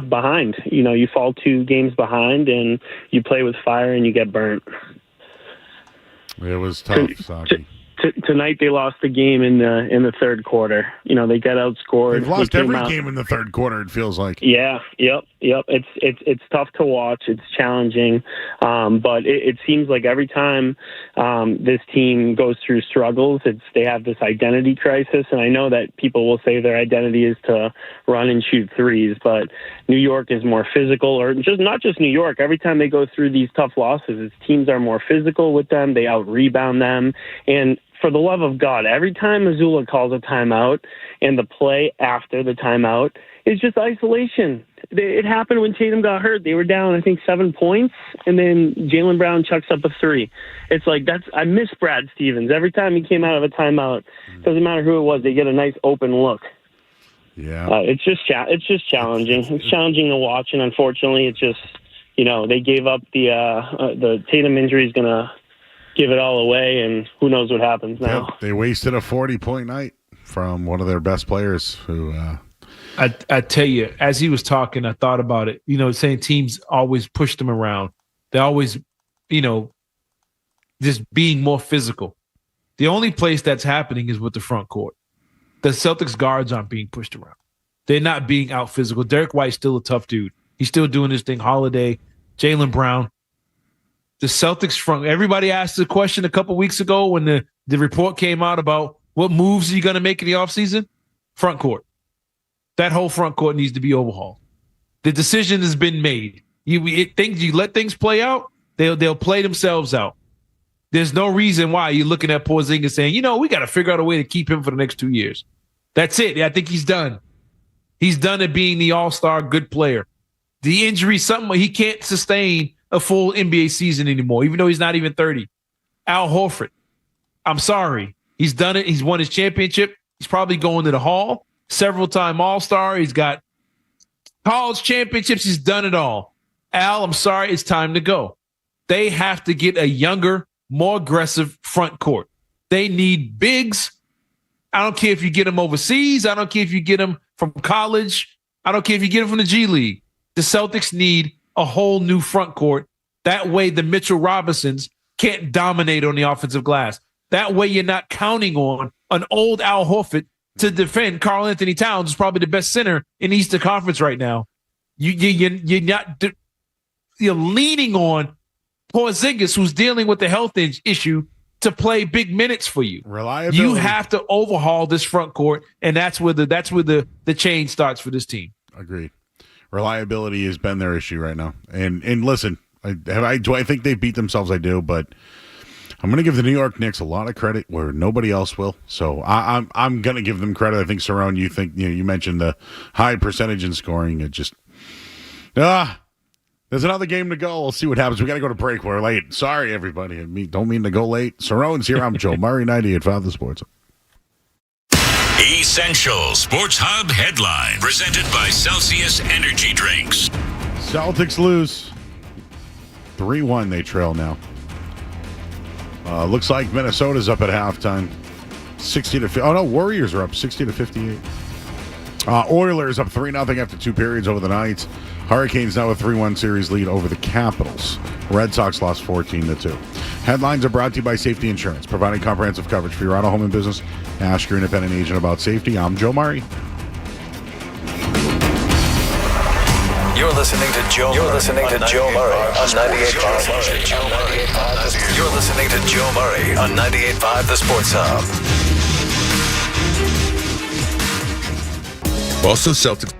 I: behind. You fall 2 games behind, and you play with fire, and you get burnt.
A: It was tough, Saki.
I: Tonight they lost the game in the third quarter. They got outscored.
A: They've lost every game in the third quarter, it feels like.
I: Yeah, yep. It's tough to watch. It's challenging, but it seems like every time this team goes through struggles, they have this identity crisis. And I know that people will say their identity is to run and shoot threes, but New York is more physical, or not just New York. Every time they go through these tough losses, teams are more physical with them. They out-rebound them, and for the love of God, every time Mazzulla calls a timeout and the play after the timeout is just isolation. It happened when Tatum got hurt. They were down, I think, 7 points, and then Jaylen Brown chucks up a 3. It's like I miss Brad Stevens. Every time he came out of a timeout, doesn't matter who it was, they get a nice open look.
A: Yeah,
I: it's just challenging. It's challenging to watch, and unfortunately, it's just they gave up the Tatum injury is gonna give it all away, and who knows what happens now.
A: Yep, they wasted a 40-point night from one of their best players who
B: I tell you, as he was talking, I thought about it, saying teams always push them around. They always, just being more physical. The only place that's happening is with the front court. The Celtics guards aren't being pushed around. They're not being out physical. Derek White's still a tough dude. He's still doing his thing. Holiday, Jaylen Brown. The Celtics front, everybody asked the question a couple weeks ago when the report came out about what moves are you going to make in the offseason? Front court. That whole front court needs to be overhauled. The decision has been made. You let things play out, they'll play themselves out. There's no reason why you're looking at Porzingis saying, we got to figure out a way to keep him for the next 2 years. That's it. I think he's done. He's done at being the all-star good player. The injury, something he can't sustain a full NBA season anymore, even though he's not even 30. Al Horford, I'm sorry. He's done it. He's won his championship. He's probably going to the Hall. Several-time All-Star. He's got college championships. He's done it all. Al, I'm sorry. It's time to go. They have to get a younger, more aggressive front court. They need bigs. I don't care if you get them overseas. I don't care if you get them from college. I don't care if you get them from the G League. The Celtics need a whole new front court. That way the Mitchell Robinsons can't dominate on the offensive glass. That way you're not counting on an old Al Horford to defend Karl Anthony Towns, who's probably the best center in the Eastern Conference right now. You're leaning on Porzingis, who's dealing with the health issue, to play big minutes for you.
A: Reliability.
B: You have to overhaul this front court, and that's where the change starts for this team.
A: Agreed. Reliability has been their issue right now. And listen, do I think they beat themselves? I do, but I'm going to give the New York Knicks a lot of credit where nobody else will. So I'm going to give them credit. I think, Cerrone, you mentioned the high percentage in scoring. It just there's another game to go. We'll see what happens. We got to go to break. We're late. Sorry, everybody. Don't mean to go late. Cerrone's here. I'm Joe Murray, 98.5 The Sports.
C: Essential Sports Hub headline presented by Celsius Energy Drinks.
A: Celtics lose. 3-1 they trail now. Looks like Minnesota's up at halftime. 60-50. Oh, no, Warriors are up 60-58. Oilers up 3-0 after 2 periods over the night. Hurricanes now a 3-1 series lead over the Capitals. Red Sox lost 14-2. Headlines are brought to you by Safety Insurance, providing comprehensive coverage for your auto, home, and business. Ask your independent agent about safety. I'm Joe Murray.
D: You're listening to Joe. You're listening to Joe Murray on 98.5. You're listening to Joe Murray on 98.5 The Sports Hub.
F: Boston Celtics.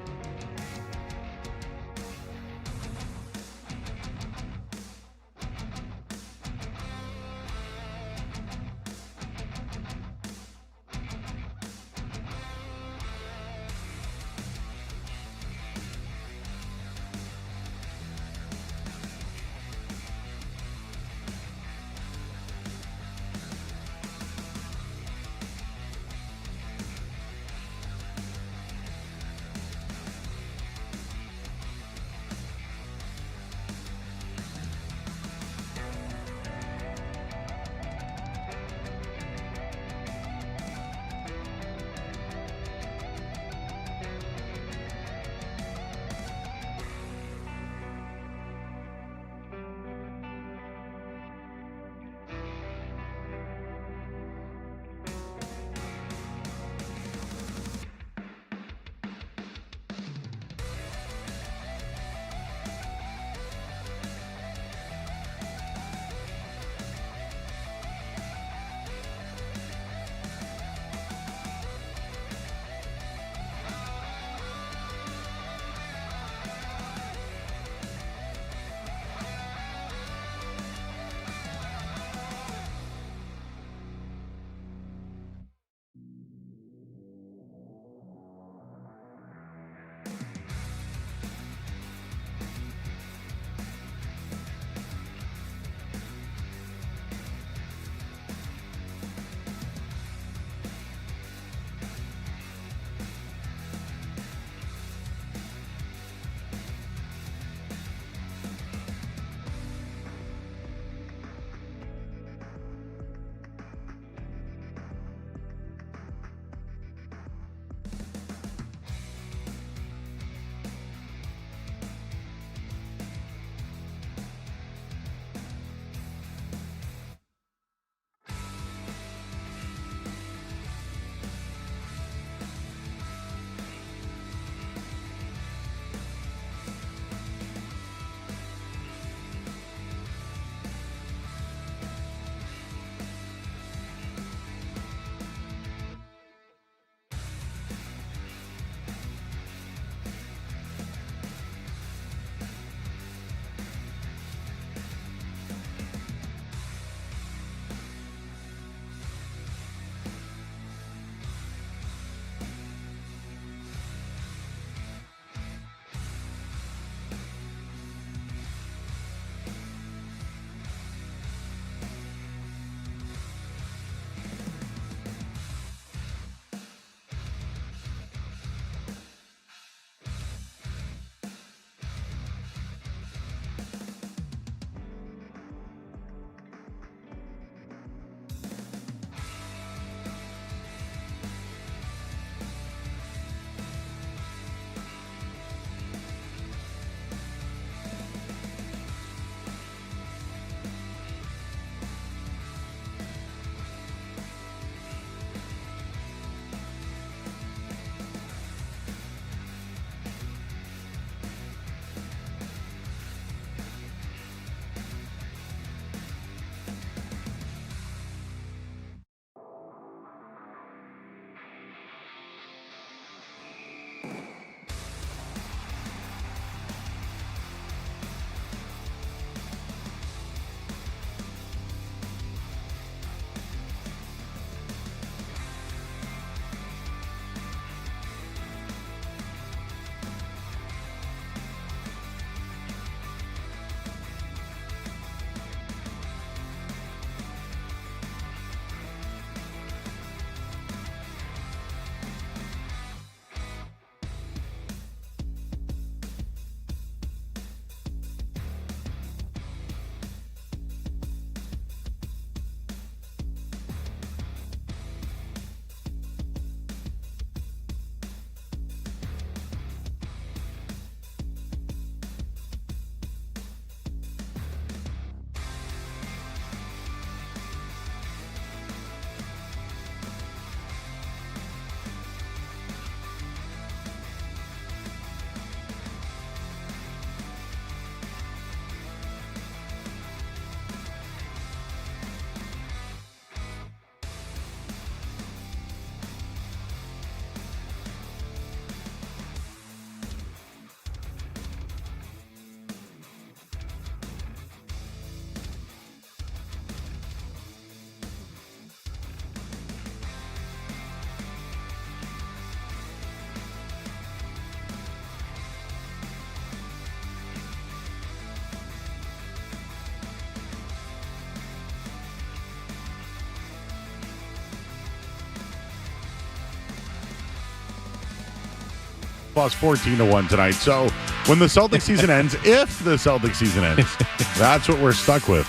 A: plus 14-1 tonight. So when the Celtics season ends, if the Celtics season ends, that's what we're stuck with.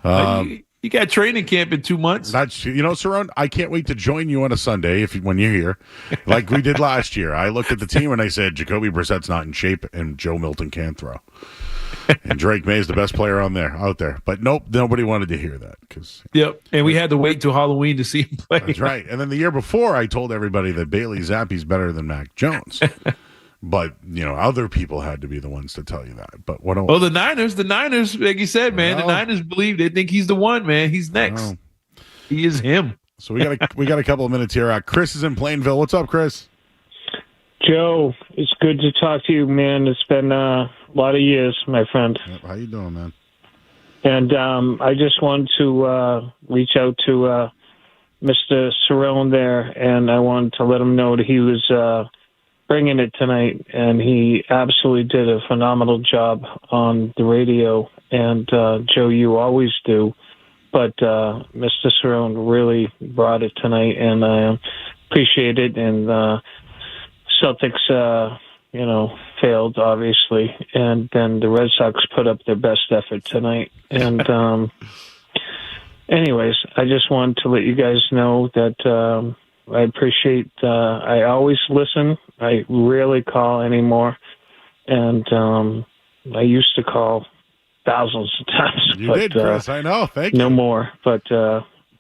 B: You got training camp in 2 months.
A: That's, Saron, I can't wait to join you on a Sunday when you're here, like we did last year. I looked at the team and I said, Jacoby Brissett's not in shape and Joe Milton can't throw. And Drake May is the best player out there. But nope, nobody wanted to hear that.
B: Yep, and we had to wait till Halloween to see him play.
A: That's right. And then the year before, I told everybody that Bailey Zappi's better than Mac Jones. But, other people had to be the ones to tell you that. But what?
B: The Niners, like you said, man, the Niners believe, they think he's the one, man. He's next. He is him.
A: So we got a couple of minutes here. Chris is in Plainville. What's up, Chris?
J: Joe, it's good to talk to you, man. It's been a lot of years, my friend.
A: How you doing, man?
J: And I just wanted to reach out to Mr. Cerrone there, and I wanted to let him know that he was bringing it tonight, and he absolutely did a phenomenal job on the radio. And Joe, you always do, but Mr. Cerrone really brought it tonight, and I appreciate it. And Celtics, failed obviously, and then the Red Sox put up their best effort tonight. And anyways, I just wanted to let you guys know that I appreciate. I always listen. I rarely call anymore, and I used to call thousands of times.
A: You did, Chris. I know. Thank you.
J: No more. But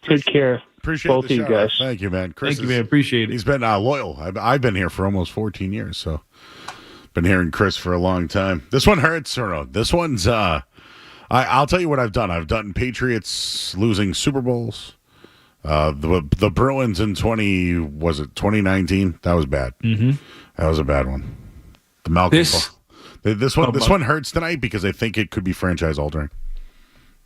J: take care.
A: Appreciate
J: both of you guys.
A: Thank you, man. Chris,
B: thank you, man. Appreciate it.
A: He's been loyal. I've been here for almost 14 years, so been hearing Chris for a long time. This one hurts, or no? This one's. I'll tell you what I've done. I've done Patriots losing Super Bowls. The Bruins in 2019? That was bad.
B: Mm-hmm.
A: That was a bad one. The Malcolm. This one hurts tonight because I think it could be franchise altering.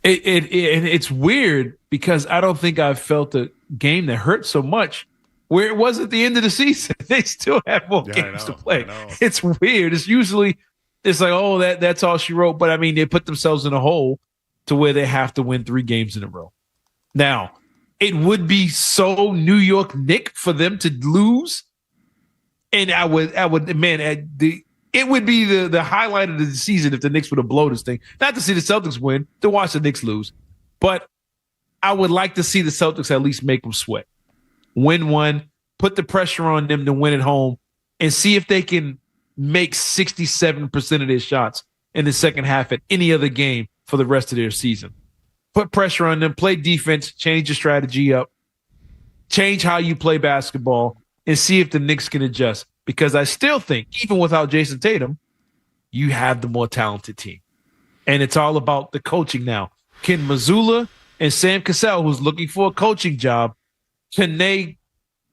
B: It's weird because I don't think I've felt a game that hurt so much where it was at the end of the season. They still have more games to play. It's weird. It's usually like, oh, that's all she wrote. But I mean, they put themselves in a hole to where they have to win 3 games in a row. Now, it would be so New York Knicks for them to lose. And I would, man, it would be the highlight of the season if the Knicks would have blown this thing. Not to see the Celtics win, to watch the Knicks lose. But I would like to see the Celtics at least make them sweat. Win one, put the pressure on them to win at home, and see if they can make 67% of their shots in the second half at any other game for the rest of their season. Put pressure on them, play defense, change your strategy up, change how you play basketball, and see if the Knicks can adjust. Because I still think, even without Jason Tatum, you have the more talented team. And it's all about the coaching now. Can Mazzulla and Sam Cassell, who's looking for a coaching job, can they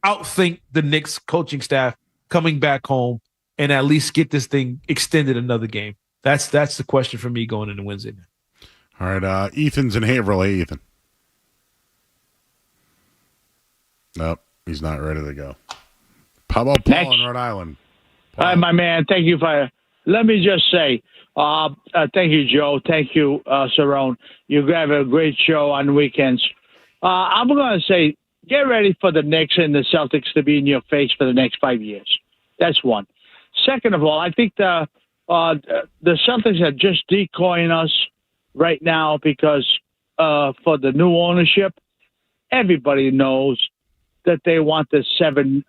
B: outthink the Knicks coaching staff coming back home and at least get this thing extended another game? That's the question for me going into Wednesday night.
A: All right, Ethan's in Haverhill. Hey, Ethan. Nope, he's not ready to go. How about Paul in Rhode Island? Paul.
K: Hi, my man. Thank you for. Let me just say, thank you, Joe. Thank you, Cerrone. You have a great show on weekends. I'm going to say, get ready for the Knicks and the Celtics to be in your face for the next 5 years. That's one. Second of all, I think the Celtics are just decoying us right now because for the new ownership, everybody knows that they want the seven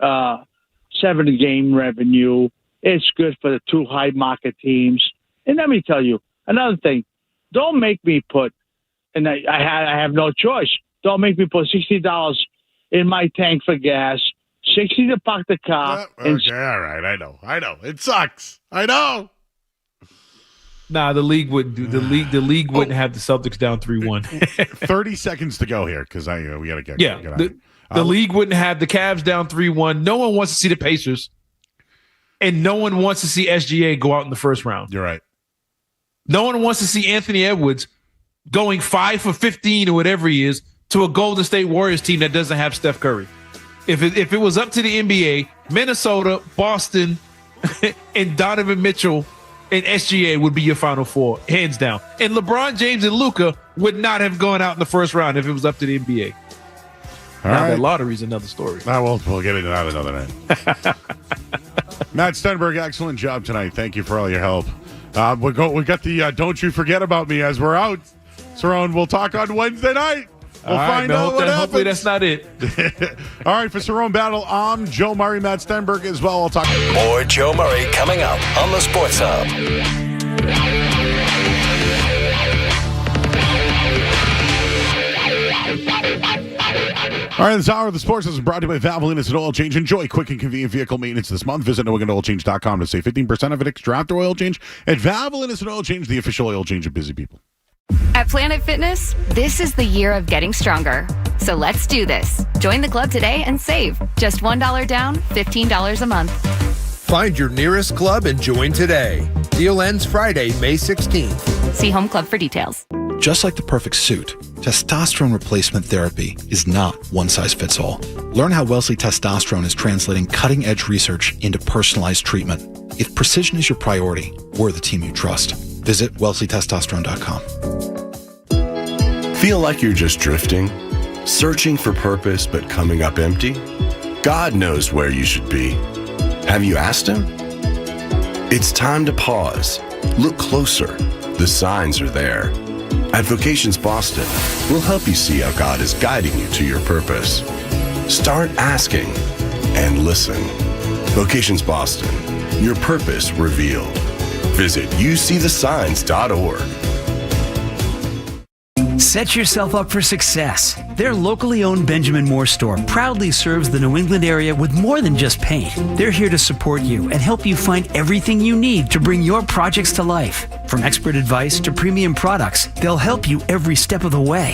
K: game revenue. It's good for the 2 high market teams. And let me tell you another thing. Don't make me put, and I have no choice. Don't make me put $60 in my tank for gas, $60 to park the car.
A: Okay, all right. I know. It sucks. I know.
B: Nah, the league wouldn't do. The league wouldn't have the Celtics down 3-1.
A: 30 seconds to go here because we got to get.
B: Yeah, the league wouldn't have the Cavs down 3-1. No one wants to see the Pacers, and no one wants to see SGA go out in the first round.
A: You're right.
B: No one wants to see Anthony Edwards going 5 for 15 or whatever he is to a Golden State Warriors team that doesn't have Steph Curry. If it was up to the NBA, Minnesota, Boston, and Donovan Mitchell and SGA would be your Final Four, hands down. And LeBron James and Luka would not have gone out in the first round if it was up to the NBA. Now that lottery's another story.
A: We'll get into that another night. Matt Stenberg, excellent job tonight. Thank you for all your help. We got the Don't You Forget About Me as we're out. Cerrone, we'll talk on Wednesday night. We'll find out what happens.
B: Hopefully that's not it.
A: All right, for Cerrone Battle, I'm Joe Murray, Matt Stenberg as well. I'll talk.
D: More Joe Murray coming up on the Sports Hub.
A: All right, this hour of the Sports is brought to you by Valvoline Instant Oil Change. Enjoy quick and convenient vehicle maintenance this month. Visit NewEnglandOilChange.com to save 15% of an extra after oil change at Valvoline Instant Oil Change, the official oil change of busy people.
L: At Planet Fitness, this is the year of getting stronger. So let's do this. Join the club today and save. Just $1 down, $15 a month.
M: Find your nearest club and join today. Deal ends Friday, May 16th.
L: See Home Club for details.
N: Just like the perfect suit, testosterone replacement therapy is not one size fits all. Learn how Wellesley Testosterone is translating cutting-edge research into personalized treatment. If precision is your priority, we're the team you trust. Visit WellesleyTestosterone.com.
O: Feel like you're just drifting? Searching for purpose but coming up empty? God knows where you should be. Have you asked Him? It's time to pause. Look closer. The signs are there. At Vocations Boston, we'll help you see how God is guiding you to your purpose. Start asking and listen. Vocations Boston, your purpose revealed. Visit youseethesigns.org.
P: Set yourself up for success. Their locally owned Benjamin Moore store proudly serves the New England area with more than just paint. They're here to support you and help you find everything you need to bring your projects to life. From expert advice to premium products, they'll help you every step of the way.